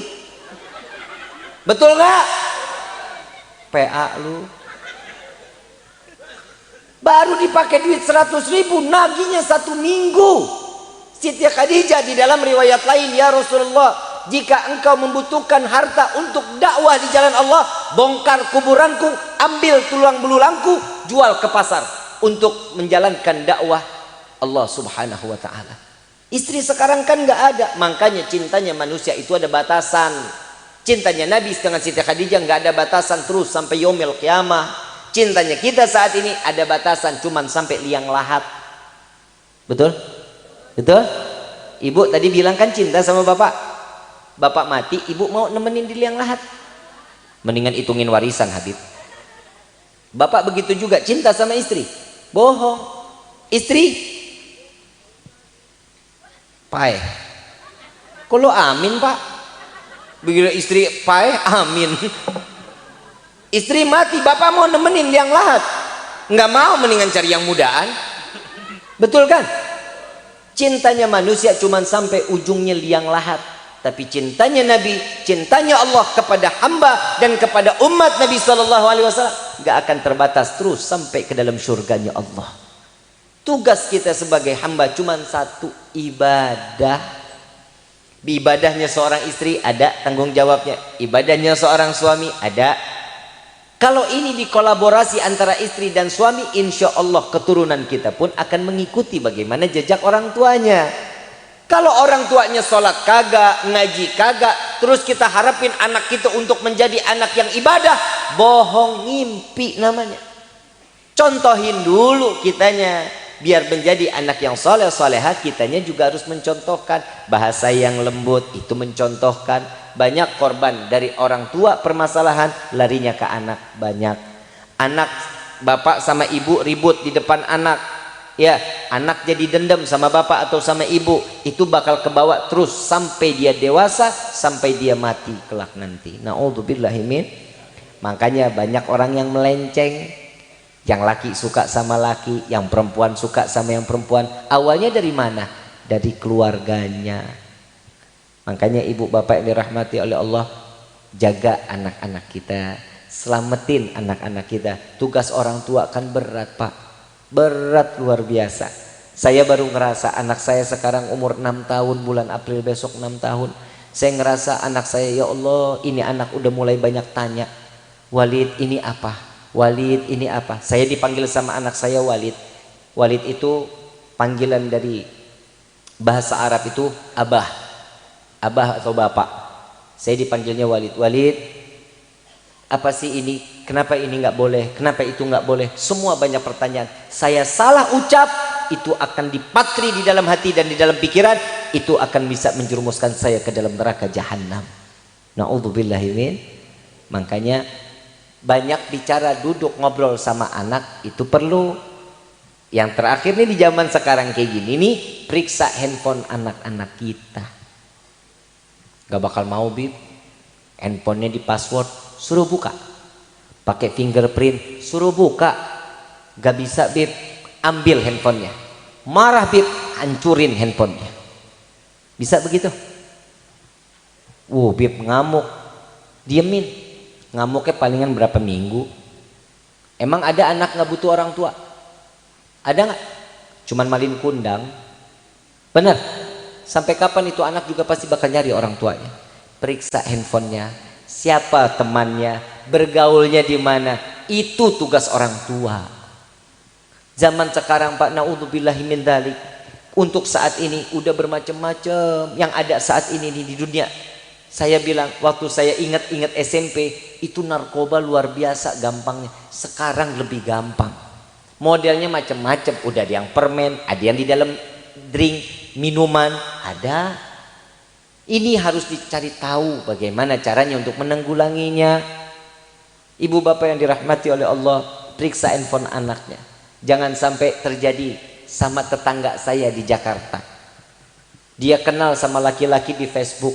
Betul nggak? PA lu. Baru dipakai duit 100.000, nagihnya 1 minggu. Siti Khadijah di dalam riwayat lain, ya Rasulullah, jika engkau membutuhkan harta untuk dakwah di jalan Allah, bongkar kuburanku, ambil tulang belulangku, jual ke pasar untuk menjalankan dakwah Allah subhanahu wa ta'ala. Istri sekarang kan nggak ada, makanya cintanya manusia itu ada batasan. Cintanya Nabi dengan Siti Khadijah nggak ada batasan, terus sampai yaumil qiyamah. Cintanya kita saat ini ada batasan, cuman sampai liang lahat. Betul? Betul? Ibu tadi bilang kan cinta sama bapak. Bapak mati, ibu mau nemenin di liang lahat. Mendingan hitungin warisan, Habib. Bapak begitu juga cinta sama istri. Bohong. Istri pai. Kalau amin, Pak. Begitu istri pai, amin. Istri mati, bapak mau nemenin liang lahat. Nggak mau, mendingan cari yang mudaan. Betul kan? Cintanya manusia cuma sampai ujungnya liang lahat. Tapi cintanya Nabi, cintanya Allah kepada hamba dan kepada umat Nabi SAW nggak akan terbatas, terus sampai ke dalam surganya Allah. Tugas kita sebagai hamba cuma satu, ibadah. Di ibadahnya seorang istri ada tanggung jawabnya, ibadahnya seorang suami ada. Kalau ini dikolaborasi antara istri dan suami, insya Allah keturunan kita pun akan mengikuti bagaimana jejak orang tuanya. Kalau orang tuanya sholat kagak, ngaji kagak, terus kita harapin anak kita untuk menjadi anak yang ibadah, bohong, ngimpi namanya. Contohin dulu kitanya, biar menjadi anak yang soleh solehah, kitanya juga harus mencontohkan bahasa yang lembut, itu mencontohkan. Banyak korban dari orang tua permasalahan, larinya ke anak. Banyak anak bapak sama ibu ribut di depan anak, ya anak jadi dendam sama bapak atau sama ibu, itu bakal kebawa terus sampai dia dewasa, sampai dia mati kelak nanti. Na'udzubillahi min. Makanya banyak orang yang melenceng, yang laki suka sama laki, yang perempuan suka sama yang perempuan. Awalnya dari mana? Dari keluarganya. Makanya ibu bapak yang dirahmati oleh Allah, jaga anak-anak kita, selamatin anak-anak kita. Tugas orang tua kan berat, Pak. Berat luar biasa. Saya baru ngerasa anak saya sekarang umur 6 tahun, bulan April besok 6 tahun. Saya ngerasa anak saya, ya Allah, ini anak udah mulai banyak tanya, Walid ini apa? Walid ini apa? Saya dipanggil sama anak saya Walid. Walid itu panggilan dari bahasa Arab itu abah. Abah atau bapak. Saya dipanggilnya Walid. Walid, apa sih ini? Kenapa ini nggak boleh? Kenapa itu nggak boleh? Semua banyak pertanyaan. Saya salah ucap, itu akan dipatri di dalam hati dan di dalam pikiran, itu akan bisa menjerumuskan saya ke dalam neraka jahanam. Na'udzubillahi min. Makanya banyak bicara, duduk ngobrol sama anak itu perlu. Yang terakhir nih di zaman sekarang kayak gini nih, periksa handphone anak-anak kita. Gak bakal mau, Bib. Handphonenya di password, suruh buka. Pakai fingerprint, suruh buka. Gak bisa, Bib. Ambil handphonenya. Marah, Bib. Hancurin handphonenya. Bisa begitu? Bib ngamuk. Diemin. Ngamuknya palingan berapa minggu. Emang ada anak gak butuh orang tua? Ada gak? Cuman malin kundang. Bener? Sampai kapan itu anak juga pasti bakal nyari orang tuanya. Periksa handphonenya, siapa temannya, bergaulnya di mana. Itu tugas orang tua. Zaman sekarang, Pak, naudzubillahi min dzalik, untuk saat ini udah bermacam-macam yang ada saat ini di dunia. Saya bilang waktu saya ingat-ingat SMP itu narkoba luar biasa gampangnya. Sekarang lebih gampang. Modelnya macam-macam. Udah ada yang permen, ada yang di dalam drink, minuman, ada. Ini harus dicari tahu bagaimana caranya untuk menanggulanginya. Ibu bapak yang dirahmati oleh Allah, periksa handphone anaknya. Jangan sampai terjadi sama tetangga saya di Jakarta. Dia kenal sama laki-laki di Facebook.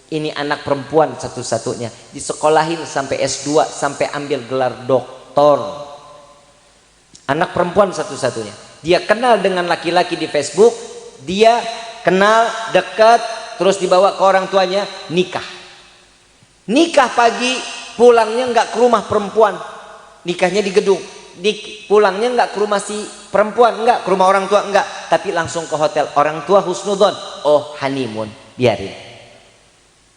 Ini anak perempuan satu-satunya, disekolahin sampai S2, sampai ambil gelar doktor. Anak perempuan satu-satunya. Dia kenal dengan laki-laki di Facebook. Dia kenal dekat, terus dibawa ke orang tuanya, nikah. Nikah pagi, pulangnya nggak ke rumah perempuan, nikahnya di gedung. Pulangnya nggak ke rumah si perempuan, nggak ke rumah orang tua, nggak, tapi langsung ke hotel. Orang tua husnudzon, oh honeymoon, biarin.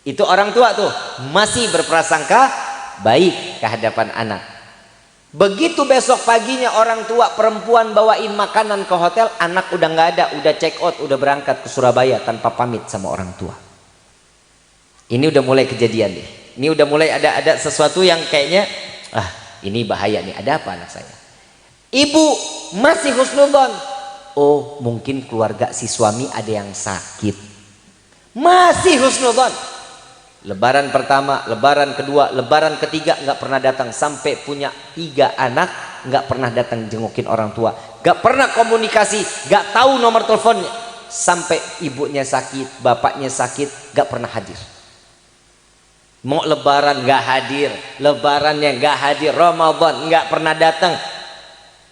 Itu orang tua tuh masih berprasangka baik ke hadapan anak. Begitu besok paginya orang tua perempuan bawain makanan ke hotel, anak udah nggak ada, udah check out, udah berangkat ke Surabaya tanpa pamit sama orang tua. Ini udah mulai kejadian nih. Ini udah mulai ada sesuatu yang kayaknya ini bahaya nih, ada apa anak saya? Ibu masih husnudzon, oh mungkin keluarga si suami ada yang sakit, masih husnudzon. Lebaran pertama, lebaran kedua, lebaran ketiga nggak pernah datang, sampai punya 3 anak nggak pernah datang jengukin orang tua, nggak pernah komunikasi, nggak tahu nomor teleponnya, sampai ibunya sakit, bapaknya sakit, nggak pernah hadir. Mau lebaran nggak hadir, lebarannya nggak hadir, Ramadan nggak pernah datang,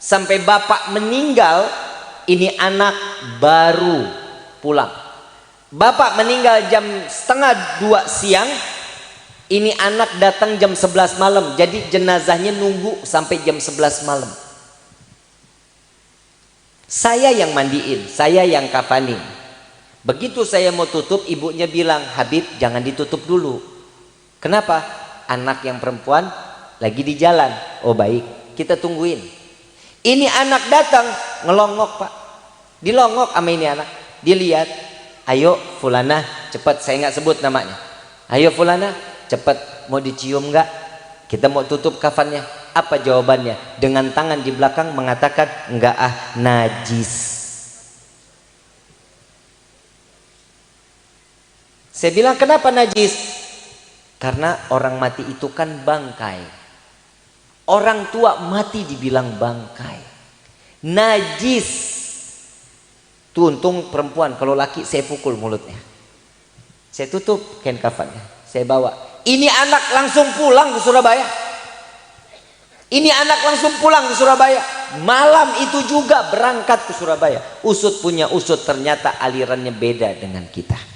sampai bapak meninggal. Ini anak baru pulang. Bapak meninggal jam 1:30 siang, ini anak datang jam 11 malam, jadi jenazahnya nunggu sampai jam 11 malam. Saya yang mandiin, saya yang kafanin. Begitu saya mau tutup, ibunya bilang, Habib jangan ditutup dulu. Kenapa? Anak yang perempuan lagi di jalan. Oh baik, kita tungguin. Ini anak datang ngelongok pak, dilongok sama ini anak, dilihat, ayo fulana cepat, saya nggak sebut namanya, ayo fulana cepat, mau dicium nggak, kita mau tutup kafannya. Apa jawabannya? Dengan tangan di belakang mengatakan, enggak najis. Saya bilang kenapa najis? Karena orang mati itu kan bangkai. Orang tua mati dibilang bangkai, najis. Tuh untung perempuan, kalau laki saya pukul mulutnya, saya tutup kain kafannya, saya bawa. Ini anak langsung pulang ke Surabaya. Ini anak langsung pulang ke Surabaya. Malam itu juga berangkat ke Surabaya. Usut punya usut, ternyata alirannya beda dengan kita.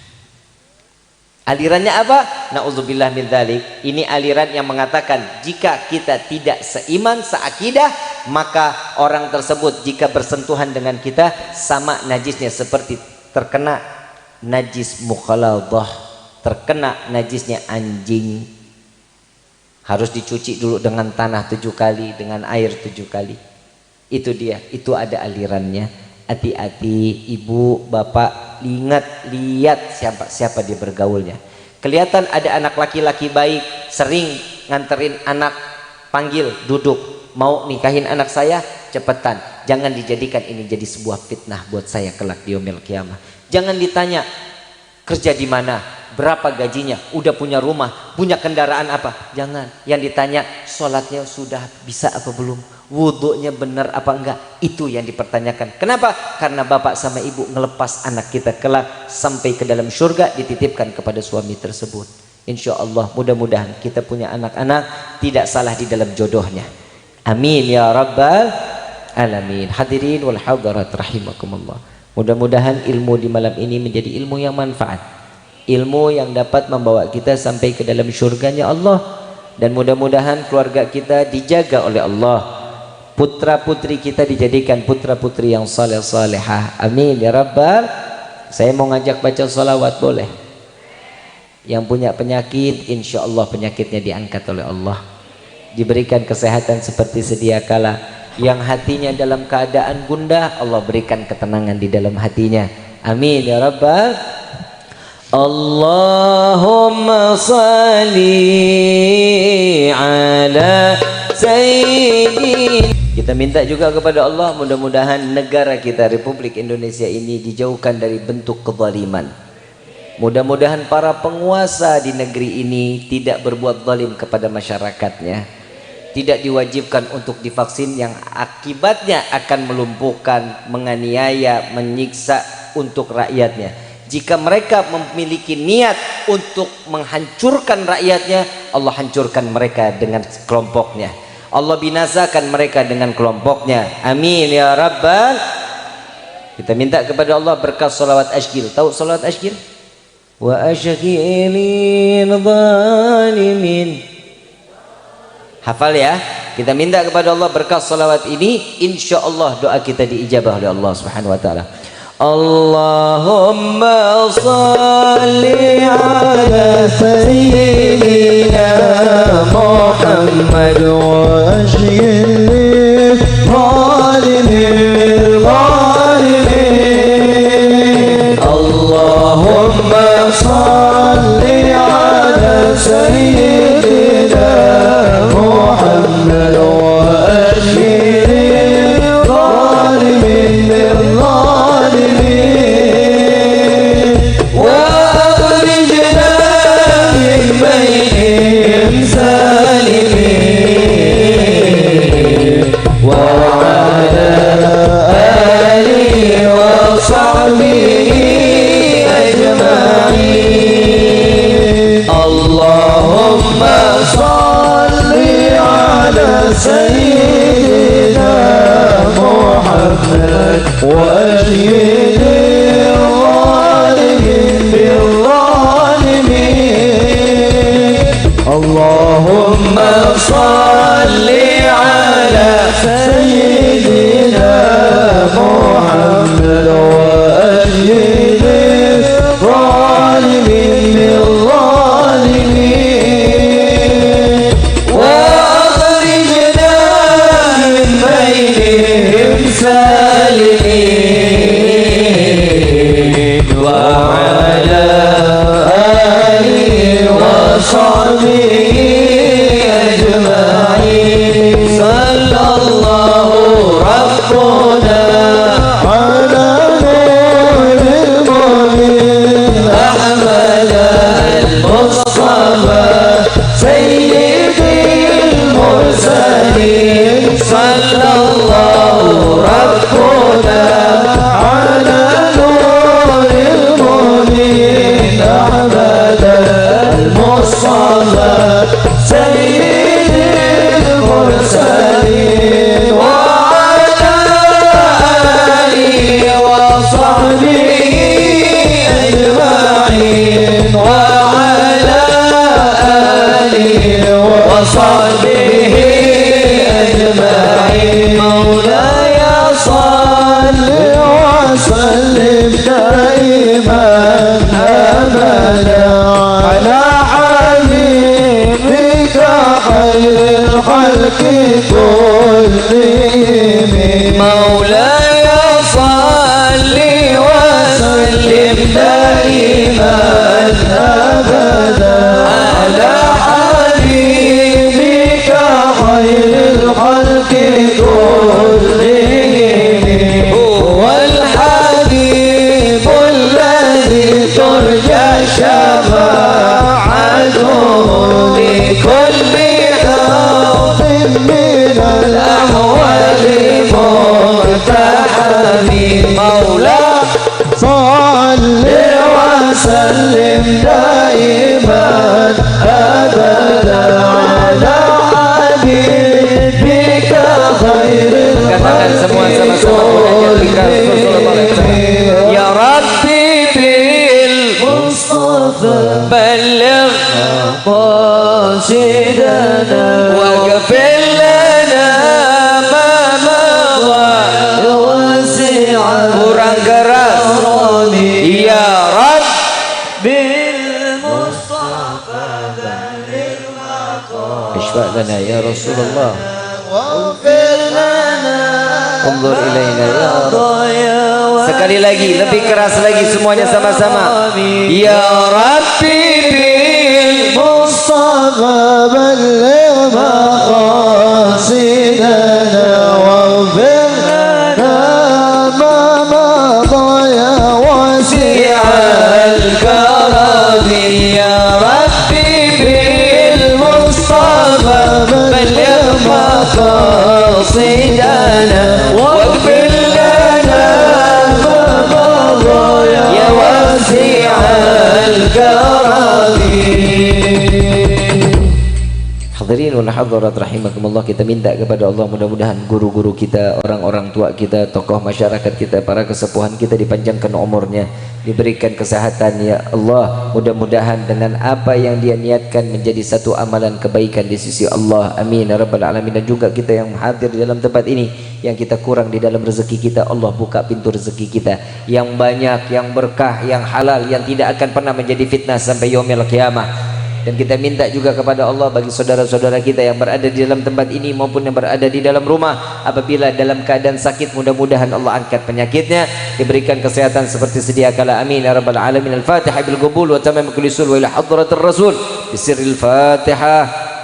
Alirannya apa? Na'udzubillah min dzalik. Ini aliran yang mengatakan jika kita tidak seiman, seakidah, maka orang tersebut jika bersentuhan dengan kita sama najisnya seperti terkena najis mukhaladah, terkena najisnya anjing. Harus dicuci dulu dengan tanah 7 kali, dengan air 7 kali. Itu dia, itu ada alirannya. Hati-hati ibu, bapak, lihat siapa dia bergaulnya. Kelihatan ada anak laki-laki baik, sering nganterin anak, panggil, duduk, mau nikahin anak saya, cepetan. Jangan dijadikan ini jadi sebuah fitnah buat saya kelak di yaumil qiyamah. Jangan ditanya kerja di mana, berapa gajinya, udah punya rumah, punya kendaraan apa. Jangan. Yang ditanya sholatnya sudah bisa apa belum, wudhunya benar apa enggak. Itu yang dipertanyakan. Kenapa? Karena bapak sama ibu ngelepas anak kita kelak sampai ke dalam surga, dititipkan kepada suami tersebut. Insya Allah mudah-mudahan kita punya anak-anak tidak salah di dalam jodohnya. Amin ya rabbal alamin. Hadirin wal hadirat rahimakumullah. Mudah-mudahan ilmu di malam ini menjadi ilmu yang manfaat, ilmu yang dapat membawa kita sampai ke dalam surganya Allah. Dan mudah-mudahan keluarga kita dijaga oleh Allah, putra putri kita dijadikan putra putri yang saleh salehah. Amin ya rabbal. Saya mau ngajak baca salawat, boleh? Yang punya penyakit insya Allah penyakitnya diangkat oleh Allah, diberikan kesehatan seperti sedia kala. Yang hatinya dalam keadaan gundah, Allah berikan ketenangan di dalam hatinya. Amin ya rabbal. Allahumma salli ala sayyidina. Kita minta juga kepada Allah, mudah-mudahan negara kita Republik Indonesia ini dijauhkan dari bentuk kezaliman. Mudah-mudahan para penguasa di negeri ini tidak berbuat zalim kepada masyarakatnya, tidak diwajibkan untuk divaksin yang akibatnya akan melumpuhkan, menganiaya, menyiksa untuk rakyatnya. Jika mereka memiliki niat untuk menghancurkan rakyatnya, Allah hancurkan mereka dengan kelompoknya, Allah binasakan mereka dengan kelompoknya. Amin ya rabbal. Kita minta kepada Allah berkah salawat asgil. Tahu salawat asgil? وأشغل الظالمين. Hafal ya. Kita minta kepada Allah berkah salawat ini, insya Allah doa kita diijabah oleh Allah Subhanahu wa taala. Allahumma salli ala sayyidina Muhammad wa ashghil zalimin zalimin. Allahumma salli ala sayyidina Muhammad wa ashghil zalimin zalimin wa akhrijna min bainihim salimin wa ala alihi wa sahbihi ajma'in. Allahumma salli ala sayyidina Muhammad wa ashghil zalimin bil-zalimin. Allahumma salli ala sayyidina Muhammad wa ashghil zalimin bil-zalimin wa akhrijna min bainihim salimin wa ala alihi wa sahbihi ajma'in. Sallallahu rabbuna ala nuril mu'min Ahmad al-Mustafa sayyidil mursalin. Sallallahu rabbuna ala nuril mu'min Ahmad al-Mustafa sayyidil mursalin wa ala alihi wa sahbihi ajma'in wa ala alihi wa sahbihi ajma'in. Maulaya salli wa sallim daiman abada ala habibika khairil khalqi kullihim. Maulaya salli wa sallim daiman abada ala habibika khairil khalqi kullihim. Huwal habibul ladzi turja shafa'atuhu li kulli khawfin min al-ahwali murtahamin. Maula salli wa sallim daiman abada ala habibika khairil khalqi. Ya Rabbi bil Mustafa balligh qasidana waghfir lana ma madha wasi'a. Kurang keras. Ya Rabbi bil Mustafa balligh maqam. Ishfa' lana ya Rasulullah. Waghfir lana. Unzur ilaina ya Rabb. Sekali lagi, lebih keras lagi semuanya sama-sama. Ya Rabbi bil Mustafa balligh maqasidana waghfir lana ma madha ya wasi'al karam. Ya Rabbi bil Mustafa balligh maqasidana waghfir lana ya wasi'al karam. Hadirin wal hadirat rahimakumullah, kita minta kepada Allah mudah-mudahan guru-guru kita, orang-orang tua kita, tokoh masyarakat kita, para kesepuhan kita dipanjangkan umurnya, diberikan kesehatan ya Allah. Mudah-mudahan dengan apa yang dia niatkan menjadi satu amalan kebaikan di sisi Allah. Amin ya rabbal alamin. Dan juga kita yang hadir di dalam tempat ini, yang kita kurang di dalam rezeki kita, Allah buka pintu rezeki kita yang banyak, yang berkah, yang halal, yang tidak akan pernah menjadi fitnah sampai yaumil qiyamah. Dan kita minta juga kepada Allah bagi saudara-saudara kita yang berada di dalam tempat ini maupun yang berada di dalam rumah, apabila dalam keadaan sakit, mudah-mudahan Allah angkat penyakitnya, diberikan kesehatan seperti sedia kala. Amin ya rabbal alamin. Al-Fatihah bil qabul wa tamam kulli sul wa ila hadratir rasul bisirril Fatihah.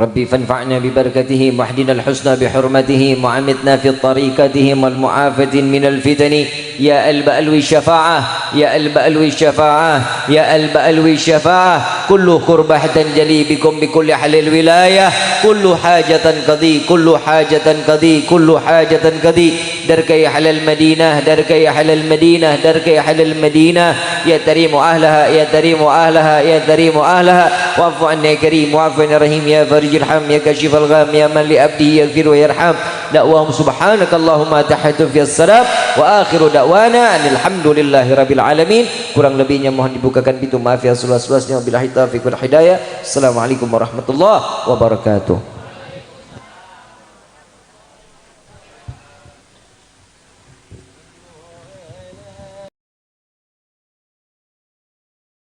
ربي فانفعنا ببركتهم واهدنا الحسنى بحرمتهم وعمتنا في طريقتهم والمعافاة من الفتن يا البألوي الشفاعة يا البألوي الشفاعة يا البألوي الشفاعة كل قربة تنجلي بكم بكل حل الولاية كل حاجة قضي كل حاجة قضي كل حاجة قضي درك يا حل المدينة درك يا حل المدينة درك يا حل المدينة يا تريم أهلها يا تريم أهلها يا تريم أهلها واعف عنا يا كريم واعف عنا رحيم يا فرج الحم يا كشف الغام يا من لأبده يغفر ويرحم دعواهم سبحانك اللهم تحية في السلام وآخر دعوانا أن الحمد لله رب العالمين. Kurang lebihnya mohon dibukakan pintu maaf ya seluas-luasnya. Wabillahi taufiq wal hidayah. Assalamualaikum warahmatullahi wabarakatuh.